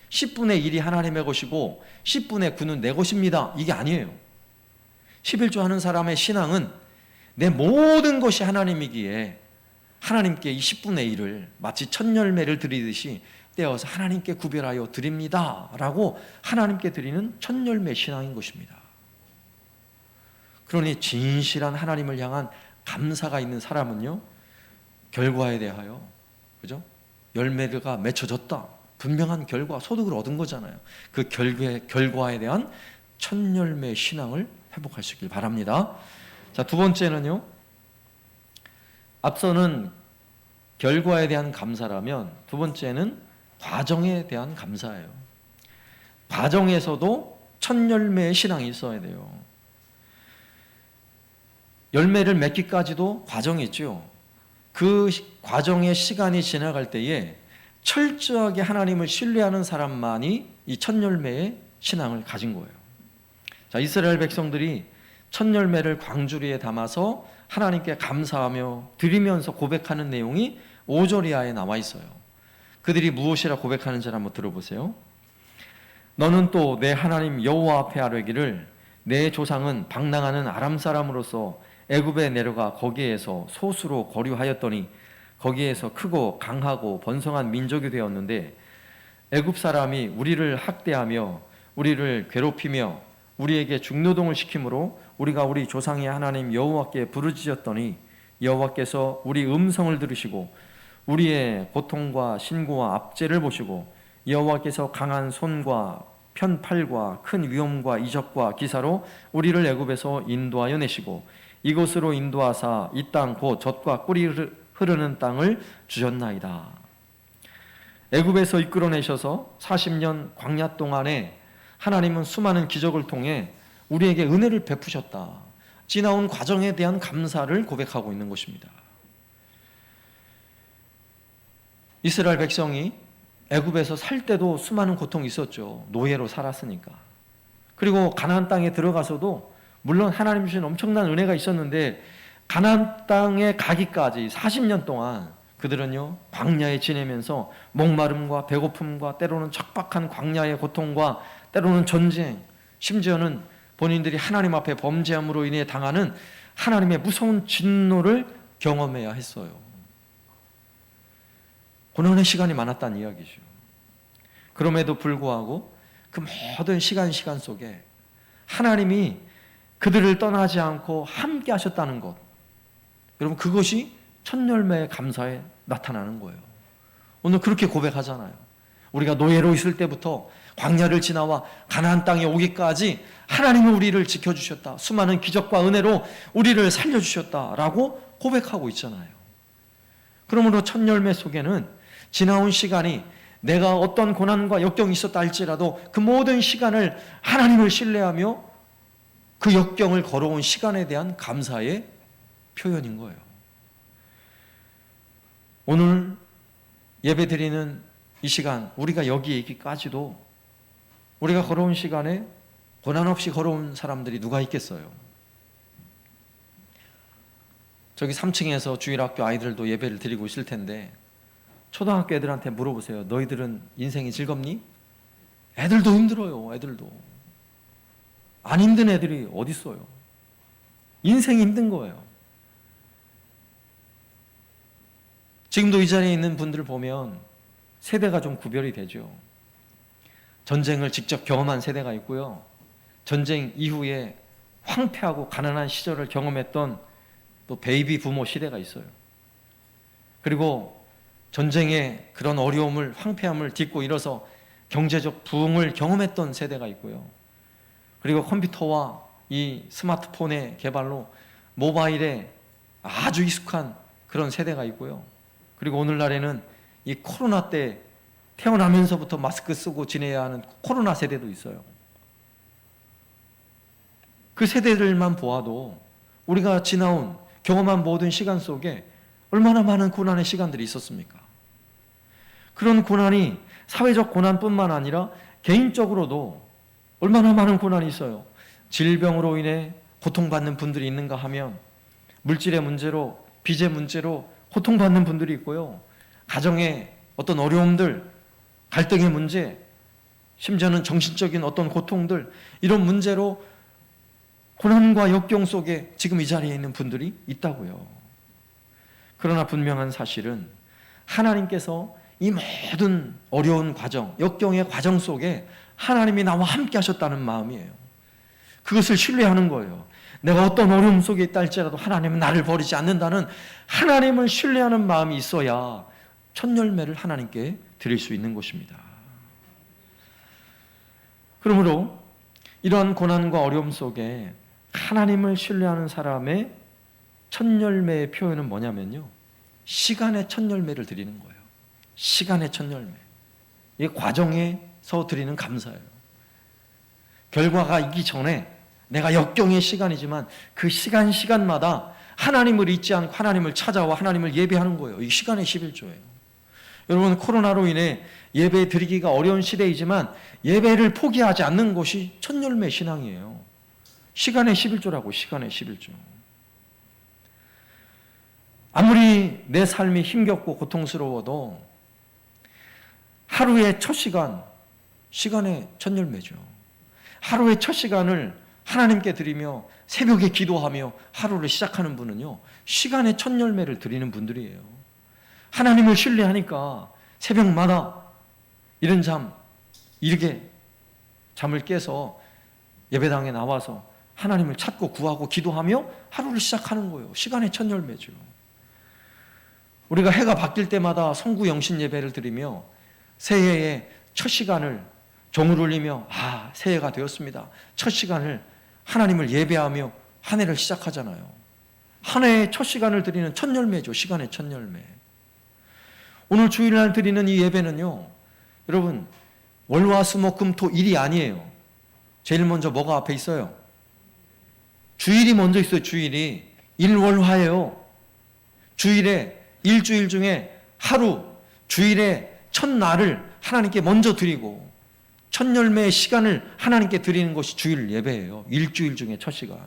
10분의 1이 하나님의 것이고 10분의 9는 내 것입니다. 이게 아니에요. 11조 하는 사람의 신앙은 내 모든 것이 하나님이기에 하나님께 이 10분의 1을 마치 첫 열매를 드리듯이 떼어서 하나님께 구별하여 드립니다 라고 하나님께 드리는 첫 열매 신앙인 것입니다. 그러니 진실한 하나님을 향한 감사가 있는 사람은요, 결과에 대하여, 그죠? 열매가 맺혀졌다, 분명한 결과, 소득을 얻은 거잖아요. 그 결과에 대한 첫 열매 신앙을 회복하시길 바랍니다. 자, 두 번째는요, 앞서는 결과에 대한 감사라면 두 번째는 과정에 대한 감사예요. 과정에서도 첫 열매의 신앙이 있어야 돼요. 열매를 맺기까지도 과정이 있죠. 그 과정의 시간이 지나갈 때에 철저하게 하나님을 신뢰하는 사람만이 이 첫 열매의 신앙을 가진 거예요. 자, 이스라엘 백성들이 첫 열매를 광주리에 담아서 하나님께 감사하며 드리면서 고백하는 내용이 5절 이하에 나와 있어요. 그들이 무엇이라 고백하는지를 한번 들어보세요. 너는 또 내 하나님 여호와 앞에 아뢰기를 내 조상은 방랑하는 아람 사람으로서 애굽에 내려가 거기에서 소수로 거류하였더니 거기에서 크고 강하고 번성한 민족이 되었는데 애굽 사람이 우리를 학대하며 우리를 괴롭히며 우리에게 중노동을 시키므로 우리가 우리 조상의 하나님 여호와께 부르짖었더니 여호와께서 우리 음성을 들으시고 우리의 고통과 신고와 압제를 보시고 여호와께서 강한 손과 편팔과 큰 위엄과 이적과 기사로 우리를 애굽에서 인도하여 내시고 이곳으로 인도하사 이 땅 곧 젖과 꿀이 흐르는 땅을 주셨나이다. 애굽에서 이끌어내셔서 40년 광야 동안에 하나님은 수많은 기적을 통해 우리에게 은혜를 베푸셨다. 지나온 과정에 대한 감사를 고백하고 있는 것입니다. 이스라엘 백성이 애굽에서 살 때도 수많은 고통이 있었죠. 노예로 살았으니까. 그리고 가나안 땅에 들어가서도 물론 하나님 주신 엄청난 은혜가 있었는데 가나안 땅에 가기까지 40년 동안 그들은요 광야에 지내면서 목마름과 배고픔과 때로는 척박한 광야의 고통과 때로는 전쟁, 심지어는 본인들이 하나님 앞에 범죄함으로 인해 당하는 하나님의 무서운 진노를 경험해야 했어요. 고난의 시간이 많았다는 이야기죠. 그럼에도 불구하고 그 모든 시간 속에 하나님이 그들을 떠나지 않고 함께 하셨다는 것, 여러분 그것이 첫 열매의 감사에 나타나는 거예요. 오늘 그렇게 고백하잖아요. 우리가 노예로 있을 때부터 광야를 지나와 가나안 땅에 오기까지 하나님은 우리를 지켜주셨다. 수많은 기적과 은혜로 우리를 살려주셨다라고 고백하고 있잖아요. 그러므로 첫 열매 속에는 지나온 시간이 내가 어떤 고난과 역경이 있었다 할지라도 그 모든 시간을 하나님을 신뢰하며 그 역경을 걸어온 시간에 대한 감사의 표현인 거예요. 오늘 예배 드리는 이 시간, 우리가 여기에 있기까지도 우리가 걸어온 시간에 고난 없이 걸어온 사람들이 누가 있겠어요? 저기 3층에서 주일학교 아이들도 예배를 드리고 있을 텐데 초등학교 애들한테 물어보세요. 너희들은 인생이 즐겁니? 애들도 힘들어요. 애들도. 안 힘든 애들이 어디 있어요? 인생이 힘든 거예요. 지금도 이 자리에 있는 분들을 보면 세대가 좀 구별이 되죠. 전쟁을 직접 경험한 세대가 있고요. 전쟁 이후에 황폐하고 가난한 시절을 경험했던 또 베이비 부모 시대가 있어요. 그리고 전쟁의 그런 어려움을, 황폐함을 딛고 일어서 경제적 부흥을 경험했던 세대가 있고요. 그리고 컴퓨터와 이 스마트폰의 개발로 모바일에 아주 익숙한 그런 세대가 있고요. 그리고 오늘날에는 이 코로나 때 태어나면서부터 마스크 쓰고 지내야 하는 코로나 세대도 있어요. 그 세대들만 보아도 우리가 지나온 경험한 모든 시간 속에 얼마나 많은 고난의 시간들이 있었습니까? 그런 고난이 사회적 고난뿐만 아니라 개인적으로도 얼마나 많은 고난이 있어요. 질병으로 인해 고통받는 분들이 있는가 하면 물질의 문제로, 빚의 문제로 고통받는 분들이 있고요. 가정의 어떤 어려움들, 갈등의 문제, 심지어는 정신적인 어떤 고통들, 이런 문제로 고난과 역경 속에 지금 이 자리에 있는 분들이 있다고요. 그러나 분명한 사실은 하나님께서 이 모든 어려운 과정, 역경의 과정 속에 하나님이 나와 함께 하셨다는 마음이에요. 그것을 신뢰하는 거예요. 내가 어떤 어려움 속에 있다 할지라도 하나님은 나를 버리지 않는다는 하나님을 신뢰하는 마음이 있어야 첫 열매를 하나님께 드릴 수 있는 것입니다. 그러므로 이러한 고난과 어려움 속에 하나님을 신뢰하는 사람의 첫 열매의 표현은 뭐냐면요, 시간의 첫 열매를 드리는 거예요. 시간의 첫 열매. 이 과정에서 드리는 감사예요. 결과가 있기 전에 내가 역경의 시간이지만 그 시간마다 하나님을 잊지 않고 하나님을 찾아와 하나님을 예배하는 거예요. 이 시간의 11조예요. 여러분, 코로나로 인해 예배 드리기가 어려운 시대이지만 예배를 포기하지 않는 것이 첫 열매 신앙이에요. 시간의 11조라고, 시간의 11조. 아무리 내 삶이 힘겹고 고통스러워도 하루의 첫 시간, 시간의 첫 열매죠. 하루의 첫 시간을 하나님께 드리며 새벽에 기도하며 하루를 시작하는 분은요, 시간의 첫 열매를 드리는 분들이에요. 하나님을 신뢰하니까 새벽마다 이른 잠, 이르게 잠을 깨서 예배당에 나와서 하나님을 찾고 구하고 기도하며 하루를 시작하는 거예요. 시간의 첫 열매죠. 우리가 해가 바뀔 때마다 성구 영신 예배를 드리며 새해의 첫 시간을 종을 울리며 새해가 되었습니다. 첫 시간을 하나님을 예배하며 한 해를 시작하잖아요. 한 해의 첫 시간을 드리는 첫 열매죠. 시간의 첫 열매. 오늘 주일날 드리는 이 예배는요, 여러분 월화수목금토 일이 아니에요. 제일 먼저 뭐가 앞에 있어요? 주일이 먼저 있어요. 주일이 일월화예요. 주일에 일주일 중에 하루, 주일의 첫날을 하나님께 먼저 드리고 첫 열매의 시간을 하나님께 드리는 것이 주일 예배예요. 일주일 중에 첫 시간.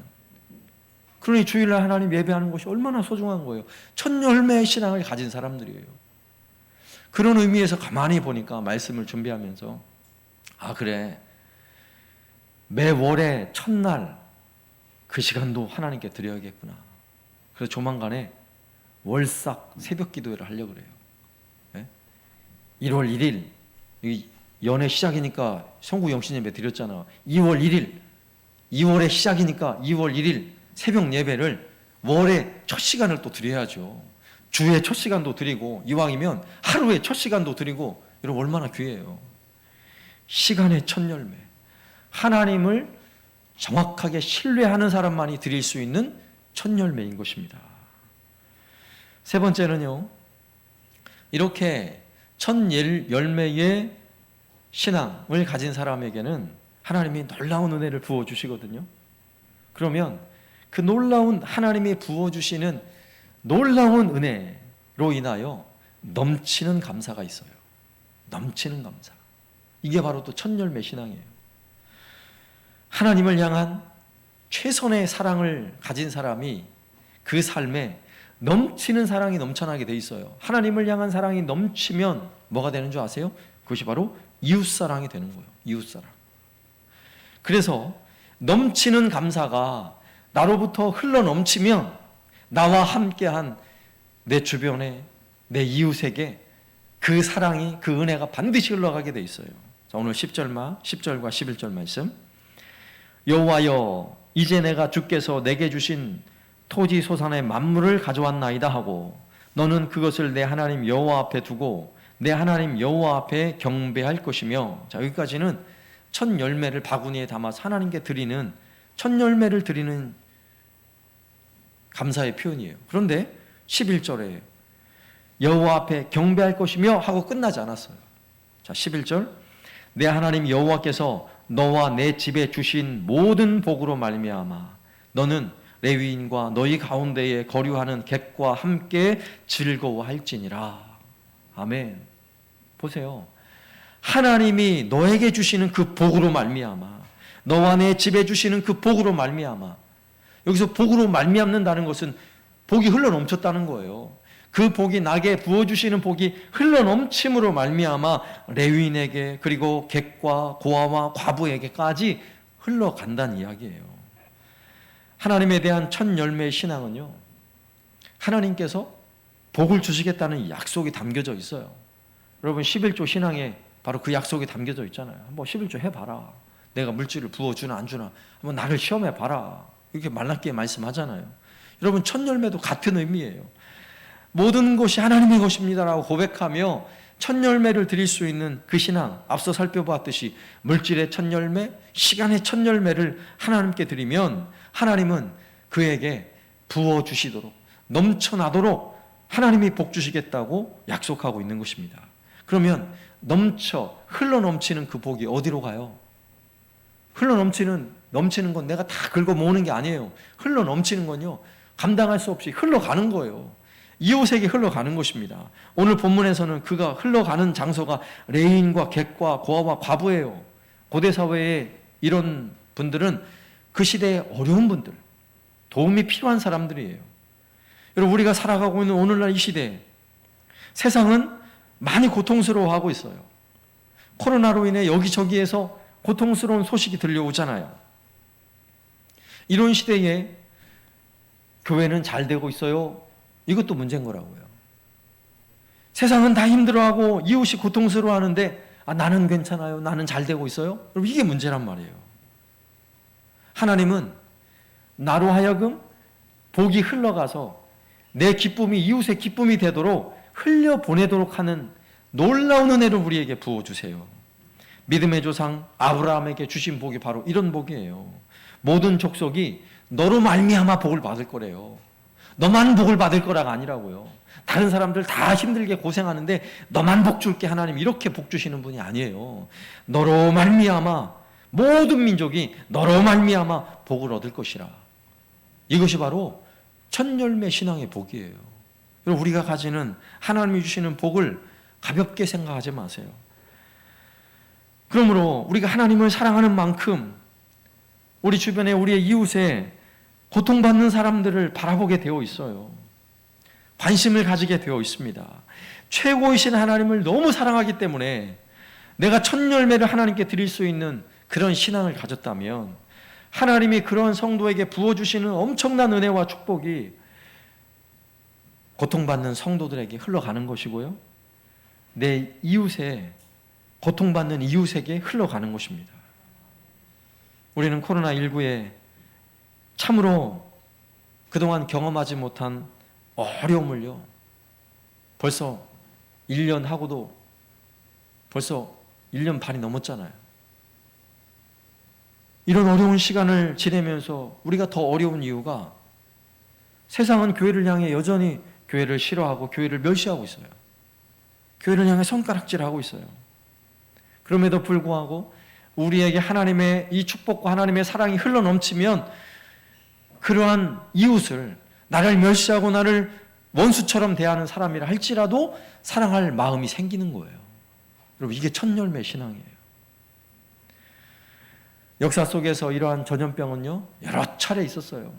그러니 주일날 하나님 예배하는 것이 얼마나 소중한 거예요. 첫 열매의 신앙을 가진 사람들이에요. 그런 의미에서 가만히 보니까 말씀을 준비하면서 아 그래, 매월의 첫날 그 시간도 하나님께 드려야겠구나. 그래서 조만간에 월삭 새벽 기도회를 하려고 그래요. 1월 1일 연애 시작이니까 성구 영신 예배 드렸잖아. 2월 1일 2월의 시작이니까 2월 1일 새벽 예배를 월의 첫 시간을 또 드려야죠. 주의 첫 시간도 드리고 이왕이면 하루의 첫 시간도 드리고 여러분 얼마나 귀해요. 시간의 첫 열매, 하나님을 정확하게 신뢰하는 사람만이 드릴 수 있는 첫 열매인 것입니다. 세 번째는요, 이렇게 첫 열매의 신앙을 가진 사람에게는 하나님이 놀라운 은혜를 부어주시거든요. 그러면 그 놀라운 하나님이 부어주시는 놀라운 은혜로 인하여 넘치는 감사가 있어요. 넘치는 감사. 이게 바로 또 첫 열매 신앙이에요. 하나님을 향한 최선의 사랑을 가진 사람이 그 삶에 넘치는 사랑이 넘쳐나게 돼 있어요. 하나님을 향한 사랑이 넘치면 뭐가 되는 줄 아세요? 그것이 바로 이웃사랑이 되는 거예요. 이웃사랑. 그래서 넘치는 감사가 나로부터 흘러 넘치면 나와 함께한 내 주변에 내 이웃에게 그 사랑이, 그 은혜가 반드시 흘러가게 돼 있어요. 자, 오늘 10절과 11절 말씀. 여호와여, 이제 내가 주께서 내게 주신 토지 소산의 만물을 가져왔나이다 하고 너는 그것을 내 하나님 여호와 앞에 두고 내 하나님 여호와 앞에 경배할 것이며. 자, 여기까지는 첫 열매를 바구니에 담아서 하나님께 드리는, 첫 열매를 드리는 감사의 표현이에요. 그런데 11절에 여호와 앞에 경배할 것이며 하고 끝나지 않았어요. 자, 11절. 내 하나님 여호와께서 너와 내 집에 주신 모든 복으로 말미암아 너는 레위인과 너희 가운데에 거류하는 객과 함께 즐거워할지니라. 아멘. 보세요. 하나님이 너에게 주시는 그 복으로 말미암아, 너와 내 집에 주시는 그 복으로 말미암아. 여기서 복으로 말미암는다는 것은 복이 흘러넘쳤다는 거예요. 그 복이, 나게 부어주시는 복이 흘러넘침으로 말미암아 레위인에게, 그리고 객과 고아와 과부에게까지 흘러간다는 이야기예요. 하나님에 대한 첫 열매의 신앙은요, 하나님께서 복을 주시겠다는 약속이 담겨져 있어요. 여러분 11조 신앙에 바로 그 약속이 담겨져 있잖아요. 한번 11조 해봐라. 내가 물질을 부어주나 안 주나 한번 나를 시험해봐라. 이렇게 말랍게 말씀하잖아요. 여러분 첫 열매도 같은 의미예요. 모든 것이 하나님의 것입니다라고 고백하며 첫 열매를 드릴 수 있는 그 신앙, 앞서 살펴보았듯이 물질의 첫 열매, 시간의 첫 열매를 하나님께 드리면 하나님은 그에게 부어주시도록, 넘쳐나도록 하나님이 복 주시겠다고 약속하고 있는 것입니다. 그러면 흘러넘치는 그 복이 어디로 가요? 넘치는 건 내가 다 긁어 모으는 게 아니에요. 흘러넘치는 건요, 감당할 수 없이 흘러가는 거예요. 이웃에게 흘러가는 것입니다. 오늘 본문에서는 그가 흘러가는 장소가 레위인과 객과 고아와 과부예요. 고대 사회에 이런 분들은 그 시대의 어려운 분들, 도움이 필요한 사람들이에요. 여러분, 우리가 살아가고 있는 오늘날 이 시대에 세상은 많이 고통스러워하고 있어요. 코로나로 인해 여기저기에서 고통스러운 소식이 들려오잖아요. 이런 시대에 교회는 잘 되고 있어요? 이것도 문제인 거라고요. 세상은 다 힘들어하고 이웃이 고통스러워하는데 나는 괜찮아요, 나는 잘 되고 있어요? 여러분, 이게 문제란 말이에요. 하나님은 나로 하여금 복이 흘러가서 내 기쁨이 이웃의 기쁨이 되도록 흘려보내도록 하는 놀라운 은혜를 우리에게 부어주세요. 믿음의 조상 아브라함에게 주신 복이 바로 이런 복이에요. 모든 족속이 너로 말미암아 복을 받을 거래요. 너만 복을 받을 거라가 아니라고요. 다른 사람들 다 힘들게 고생하는데 너만 복 줄게, 하나님 이렇게 복 주시는 분이 아니에요. 너로 말미암아 모든 민족이 너로 말미암아 복을 얻을 것이라. 이것이 바로 첫 열매 신앙의 복이에요. 여러분, 우리가 가지는 하나님이 주시는 복을 가볍게 생각하지 마세요. 그러므로 우리가 하나님을 사랑하는 만큼 우리 주변에 우리의 이웃에 고통받는 사람들을 바라보게 되어 있어요. 관심을 가지게 되어 있습니다. 최고이신 하나님을 너무 사랑하기 때문에 내가 첫 열매를 하나님께 드릴 수 있는 그런 신앙을 가졌다면 하나님이 그런 성도에게 부어주시는 엄청난 은혜와 축복이 고통받는 성도들에게 흘러가는 것이고요, 내 이웃에, 고통받는 이웃에게 흘러가는 것입니다. 우리는 코로나19에 참으로 그동안 경험하지 못한 어려움을요, 벌써 1년 하고도 벌써 1년 반이 넘었잖아요. 이런 어려운 시간을 지내면서 우리가 더 어려운 이유가 세상은 교회를 향해 여전히 교회를 싫어하고 교회를 멸시하고 있어요. 교회를 향해 손가락질하고 있어요. 그럼에도 불구하고 우리에게 하나님의 이 축복과 하나님의 사랑이 흘러넘치면 그러한 이웃을, 나를 멸시하고 나를 원수처럼 대하는 사람이라 할지라도 사랑할 마음이 생기는 거예요. 여러분, 이게 첫 열매 신앙이에요. 역사 속에서 이러한 전염병은요, 여러 차례 있었어요.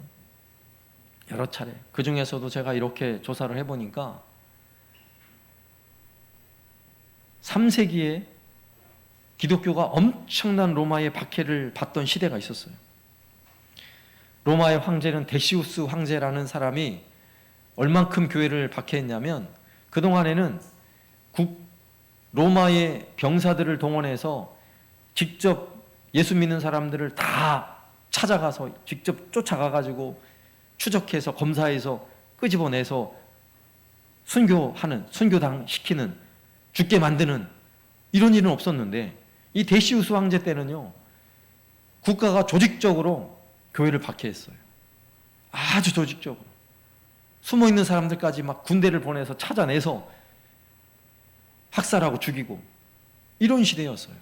여러 차례. 그 중에서도 제가 이렇게 조사를 해보니까 3세기에 기독교가 엄청난 로마의 박해를 받던 시대가 있었어요. 로마의 황제는 데시우스 황제라는 사람이 얼만큼 교회를 박해했냐면, 그동안에는 로마의 병사들을 동원해서 직접 예수 믿는 사람들을 다 찾아가서 직접 쫓아가가지고 추적해서 검사해서 끄집어내서 순교하는, 순교당 시키는, 죽게 만드는 이런 일은 없었는데, 이 데시우스 황제 때는요, 국가가 조직적으로 교회를 박해했어요. 아주 조직적으로. 숨어있는 사람들까지 막 군대를 보내서 찾아내서 학살하고 죽이고, 이런 시대였어요.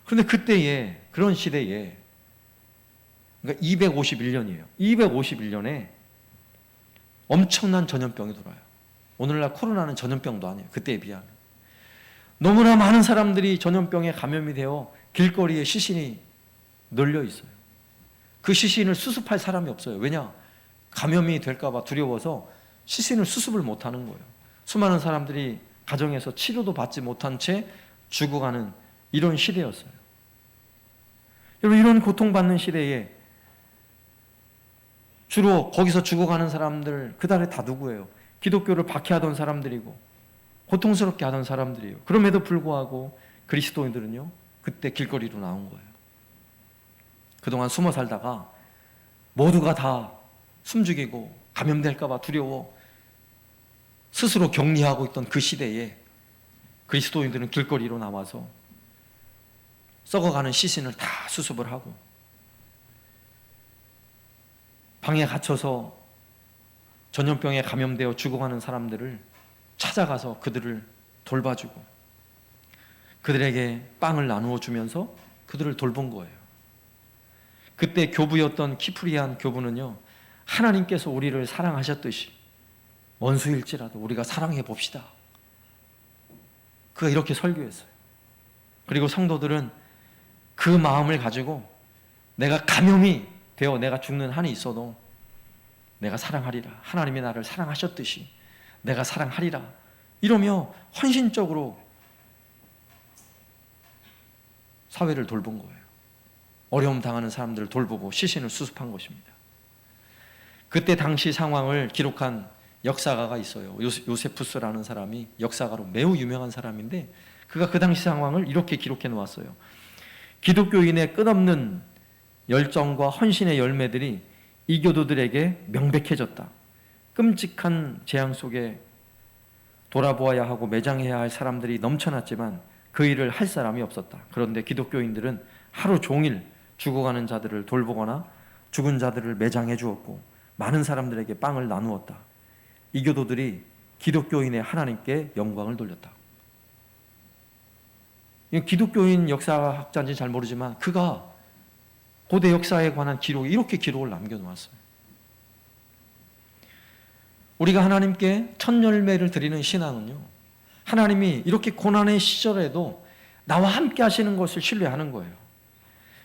그런데 그때에, 그런 시대에, 그러니까 251년이에요. 251년에 엄청난 전염병이 돌아요. 오늘날 코로나는 전염병도 아니에요. 그때에 비하면. 너무나 많은 사람들이 전염병에 감염이 되어 길거리에 시신이 널려 있어요. 그 시신을 수습할 사람이 없어요. 왜냐? 감염이 될까봐 두려워서 시신을 수습을 못하는 거예요. 수많은 사람들이 가정에서 치료도 받지 못한 채 죽어가는 이런 시대였어요. 여러분, 이런 고통받는 시대에 주로 거기서 죽어가는 사람들, 그달에 다 누구예요? 기독교를 박해하던 사람들이고 고통스럽게 하던 사람들이에요. 그럼에도 불구하고 그리스도인들은요, 그때 길거리로 나온 거예요. 그동안 숨어 살다가 모두가 다 숨죽이고 감염될까봐 두려워 스스로 격리하고 있던 그 시대에 그리스도인들은 길거리로 나와서 썩어가는 시신을 다 수습을 하고, 방에 갇혀서 전염병에 감염되어 죽어가는 사람들을 찾아가서 그들을 돌봐주고 그들에게 빵을 나누어 주면서 그들을 돌본 거예요. 그때 교부였던 키프리안 교부는요, 하나님께서 우리를 사랑하셨듯이 원수일지라도 우리가 사랑해 봅시다, 그가 이렇게 설교했어요. 그리고 성도들은 그 마음을 가지고 내가 감염이 되어 내가 죽는 한이 있어도 내가 사랑하리라, 하나님이 나를 사랑하셨듯이 내가 사랑하리라, 이러며 헌신적으로 사회를 돌본 거예요. 어려움 당하는 사람들을 돌보고 시신을 수습한 것입니다. 그때 당시 상황을 기록한 역사가가 있어요. 요세푸스라는 사람이 역사가로 매우 유명한 사람인데, 그가 그 당시 상황을 이렇게 기록해 놓았어요. 기독교인의 끝없는 열정과 헌신의 열매들이 이교도들에게 명백해졌다. 끔찍한 재앙 속에 돌아보아야 하고 매장해야 할 사람들이 넘쳐났지만 그 일을 할 사람이 없었다. 그런데 기독교인들은 하루 종일 죽어가는 자들을 돌보거나 죽은 자들을 매장해 주었고 많은 사람들에게 빵을 나누었다. 이교도들이 기독교인의 하나님께 영광을 돌렸다. 이건 기독교인 역사학자인지 잘 모르지만 그가 고대 역사에 관한 기록에 이렇게 기록을 남겨놓았어요. 우리가 하나님께 첫 열매를 드리는 신앙은요, 하나님이 이렇게 고난의 시절에도 나와 함께 하시는 것을 신뢰하는 거예요.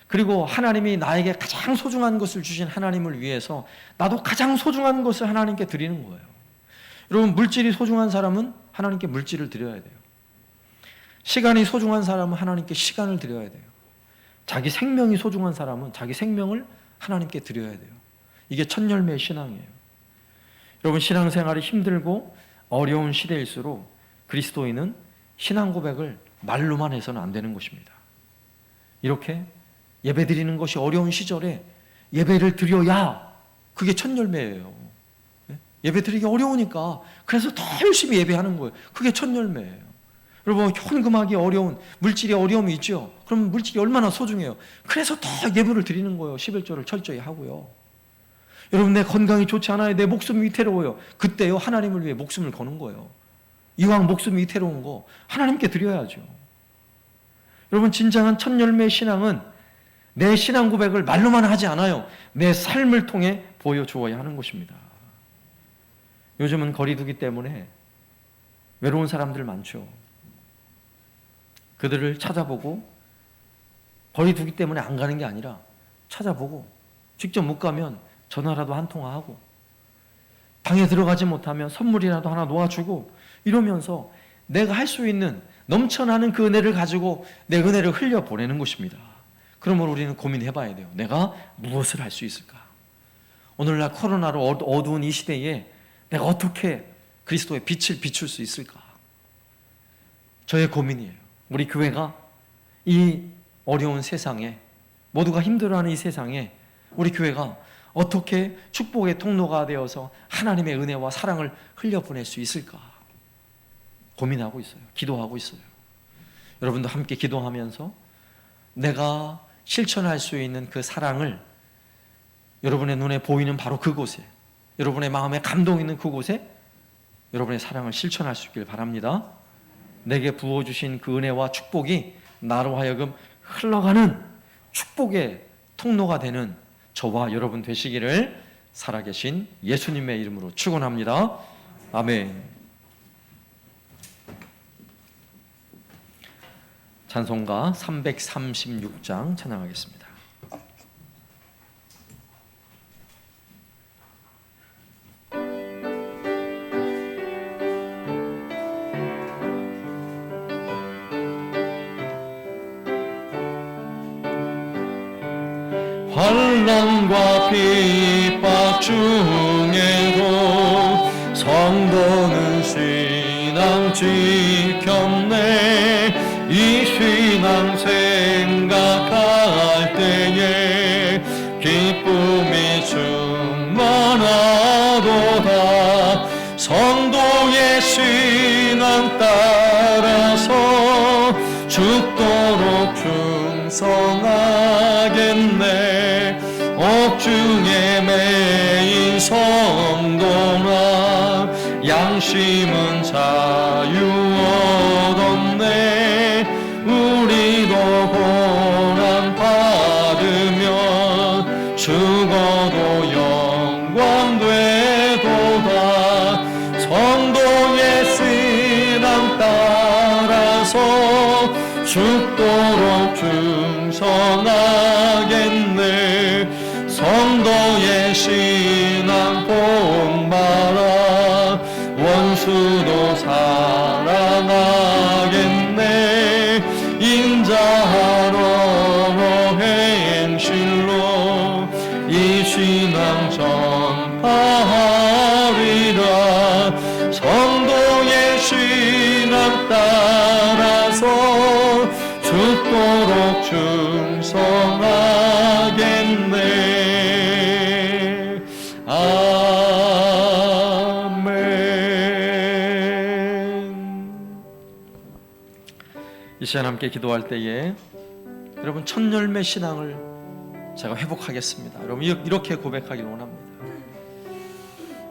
그리고 하나님이 나에게 가장 소중한 것을 주신 하나님을 위해서 나도 가장 소중한 것을 하나님께 드리는 거예요. 여러분, 물질이 소중한 사람은 하나님께 물질을 드려야 돼요. 시간이 소중한 사람은 하나님께 시간을 드려야 돼요. 자기 생명이 소중한 사람은 자기 생명을 하나님께 드려야 돼요. 이게 첫 열매의 신앙이에요. 여러분, 신앙생활이 힘들고 어려운 시대일수록 그리스도인은 신앙 고백을 말로만 해서는 안 되는 것입니다. 이렇게 예배드리는 것이 어려운 시절에 예배를 드려야 그게 첫 열매예요. 예배드리기 어려우니까 그래서 더 열심히 예배하는 거예요. 그게 첫 열매예요. 여러분, 현금하기 어려운, 물질이 어려움이 있죠. 그럼 물질이 얼마나 소중해요. 그래서 더 예물을 드리는 거예요. 11조를 철저히 하고요. 여러분, 내 건강이 좋지 않아요. 내 목숨이 위태로워요. 그때요, 하나님을 위해 목숨을 거는 거예요. 이왕 목숨이 위태로운 거 하나님께 드려야죠. 여러분, 진정한 첫 열매의 신앙은 내 신앙 고백을 말로만 하지 않아요. 내 삶을 통해 보여주어야 하는 것입니다. 요즘은 거리두기 때문에 외로운 사람들 많죠. 그들을 찾아보고, 거리두기 때문에 안 가는 게 아니라 찾아보고, 직접 못 가면 전화라도 한 통화하고, 방에 들어가지 못하면 선물이라도 하나 놓아주고, 이러면서 내가 할 수 있는 넘쳐나는 그 은혜를 가지고 내 은혜를 흘려보내는 것입니다. 그러므로 우리는 고민해봐야 돼요. 내가 무엇을 할 수 있을까? 오늘날 코로나로 어두운 이 시대에 내가 어떻게 그리스도의 빛을 비출 수 있을까? 저의 고민이에요. 우리 교회가 이 어려운 세상에, 모두가 힘들어하는 이 세상에 우리 교회가 어떻게 축복의 통로가 되어서 하나님의 은혜와 사랑을 흘려보낼 수 있을까? 고민하고 있어요. 기도하고 있어요. 여러분도 함께 기도하면서 내가 실천할 수 있는 그 사랑을 여러분의 눈에 보이는 바로 그곳에, 여러분의 마음에 감동 있는 그곳에 여러분의 사랑을 실천할 수 있길 바랍니다. 내게 부어주신 그 은혜와 축복이 나로 하여금 흘러가는 축복의 통로가 되는 저와 여러분 되시기를 살아계신 예수님의 이름으로 축원합니다. 아멘. 찬송가 336장 찬양하겠습니다. 환난과 핍박 중에도 성도는 신앙 지켰네. 이 신앙 생각할 때에 기쁨이 충만하도다. 성도의 신앙 따라서 죽도록 충성하겠네. 옥중에 매인 성도나 양심은 자유 얻었네. 우리도 고난 받으면 죽어도 영광 되도다. 성도의 신앙 따라서 죽도록 충성하겠네. 성도의 신앙 본받아 원수도 사랑하겠네. 인자하러 행실로 이 신앙 전파하리라. 성도의 신앙 따라서 죽도록 충성하겠네. 이 시간 함께 기도할 때에 여러분, 첫 열매 신앙을 제가 회복하겠습니다. 여러분, 이렇게 고백하기를 원합니다.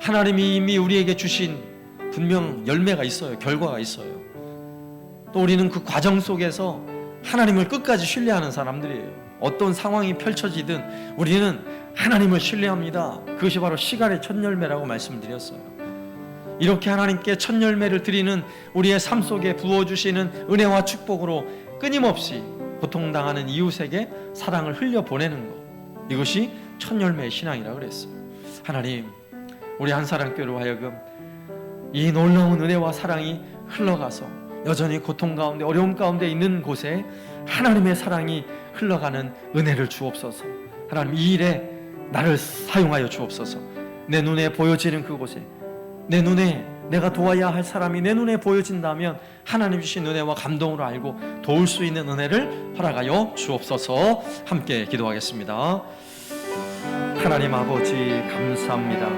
하나님이 이미 우리에게 주신 분명 열매가 있어요. 결과가 있어요. 또 우리는 그 과정 속에서 하나님을 끝까지 신뢰하는 사람들이에요. 어떤 상황이 펼쳐지든 우리는 하나님을 신뢰합니다. 그것이 바로 시간의 첫 열매라고 말씀드렸어요. 이렇게 하나님께 첫 열매를 드리는 우리의 삶 속에 부어주시는 은혜와 축복으로 끊임없이 고통당하는 이웃에게 사랑을 흘려보내는 것, 이것이 첫 열매의 신앙이라고 그랬어요. 하나님, 우리 한사랑교회로 하여금 이 놀라운 은혜와 사랑이 흘러가서 여전히 고통 가운데 어려움 가운데 있는 곳에 하나님의 사랑이 흘러가는 은혜를 주옵소서. 하나님, 이 일에 나를 사용하여 주옵소서. 내 눈에 보여지는 그곳에, 내 눈에 내가 도와야 할 사람이 내 눈에 보여진다면 하나님 주신 은혜와 감동으로 알고 도울 수 있는 은혜를 허락하여 주옵소서. 함께 기도하겠습니다. 하나님 아버지, 감사합니다.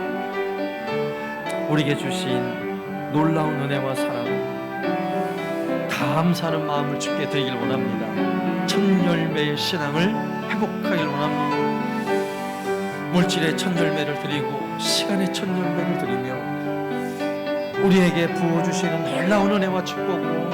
우리에게 주신 놀라운 은혜와 사랑, 감사하는 마음을 주께 드리길 원합니다. 첫 열매의 신앙을 회복하길 원합니다. 물질의 첫 열매를 드리고 시간의 첫 열매를 드리며 우리에게 부어주시는 놀라운 은혜와 축복으로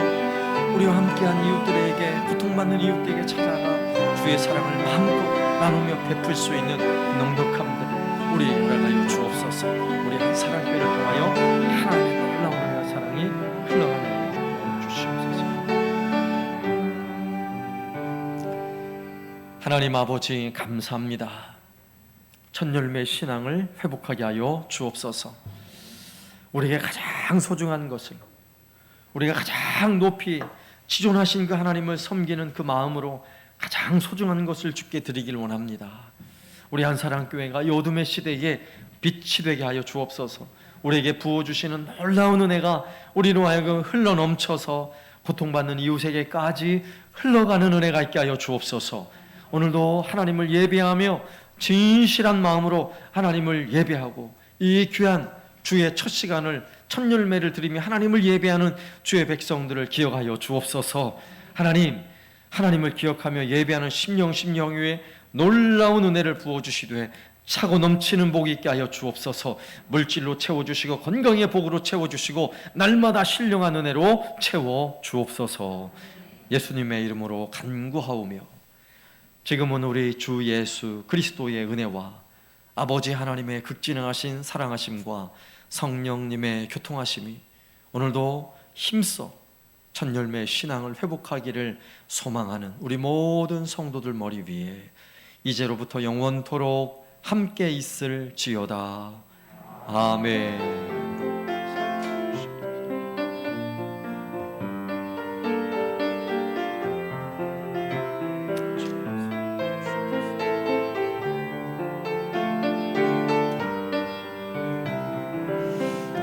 우리와 함께한 이웃들에게, 고통받는 이웃들에게 찾아가 주의 사랑을 마음껏 나누며 베풀 수 있는 넉넉함들 우리 허락하여 주옵소서. 우리 한사랑교회를 통하여 하나님의 놀라운 은혜와 사랑이 흘러가는 주시옵소서. 하나님 아버지, 감사합니다. 첫 열매 신앙을 회복하게 하여 주옵소서. 우리에게 가장 소중한 것을, 우리가 가장 높이 지존하신 그 하나님을 섬기는 그 마음으로 가장 소중한 것을 주께 드리길 원합니다. 우리 한사랑교회가 이 어둠의 시대에 빛이 되게 하여 주옵소서. 우리에게 부어주시는 놀라운 은혜가 우리로 하여금 흘러넘쳐서 고통받는 이웃에게까지 흘러가는 은혜가 있게 하여 주옵소서. 오늘도 하나님을 예배하며 진실한 마음으로 하나님을 예배하고 이 귀한 주의 첫 시간을, 첫 열매를 드리며 하나님을 예배하는 주의 백성들을 기억하여 주옵소서. 하나님, 하나님을 기억하며 예배하는 심령 위에 놀라운 은혜를 부어주시되 차고 넘치는 복이 있게 하여 주옵소서. 물질로 채워주시고 건강의 복으로 채워주시고 날마다 신령한 은혜로 채워 주옵소서. 예수님의 이름으로 간구하오며 지금은 우리 주 예수 그리스도의 은혜와 아버지 하나님의 극진하신 사랑하심과 성령님의 교통하심이 오늘도 힘써 첫 열매의 신앙을 회복하기를 소망하는 우리 모든 성도들 머리 위에 이제로부터 영원토록 함께 있을지어다. 아멘.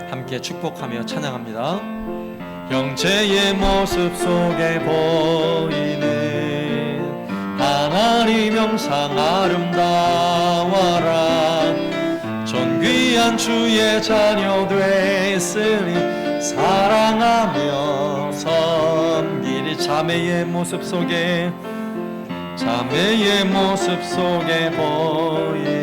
함께 축복하며 찬양합니다. 형제의 모습 속에 보이는 하나님 형상 아름다워라. 존귀한 주의 자녀 됐으니 사랑하며 섬기리. 자매의 모습 속에 보이는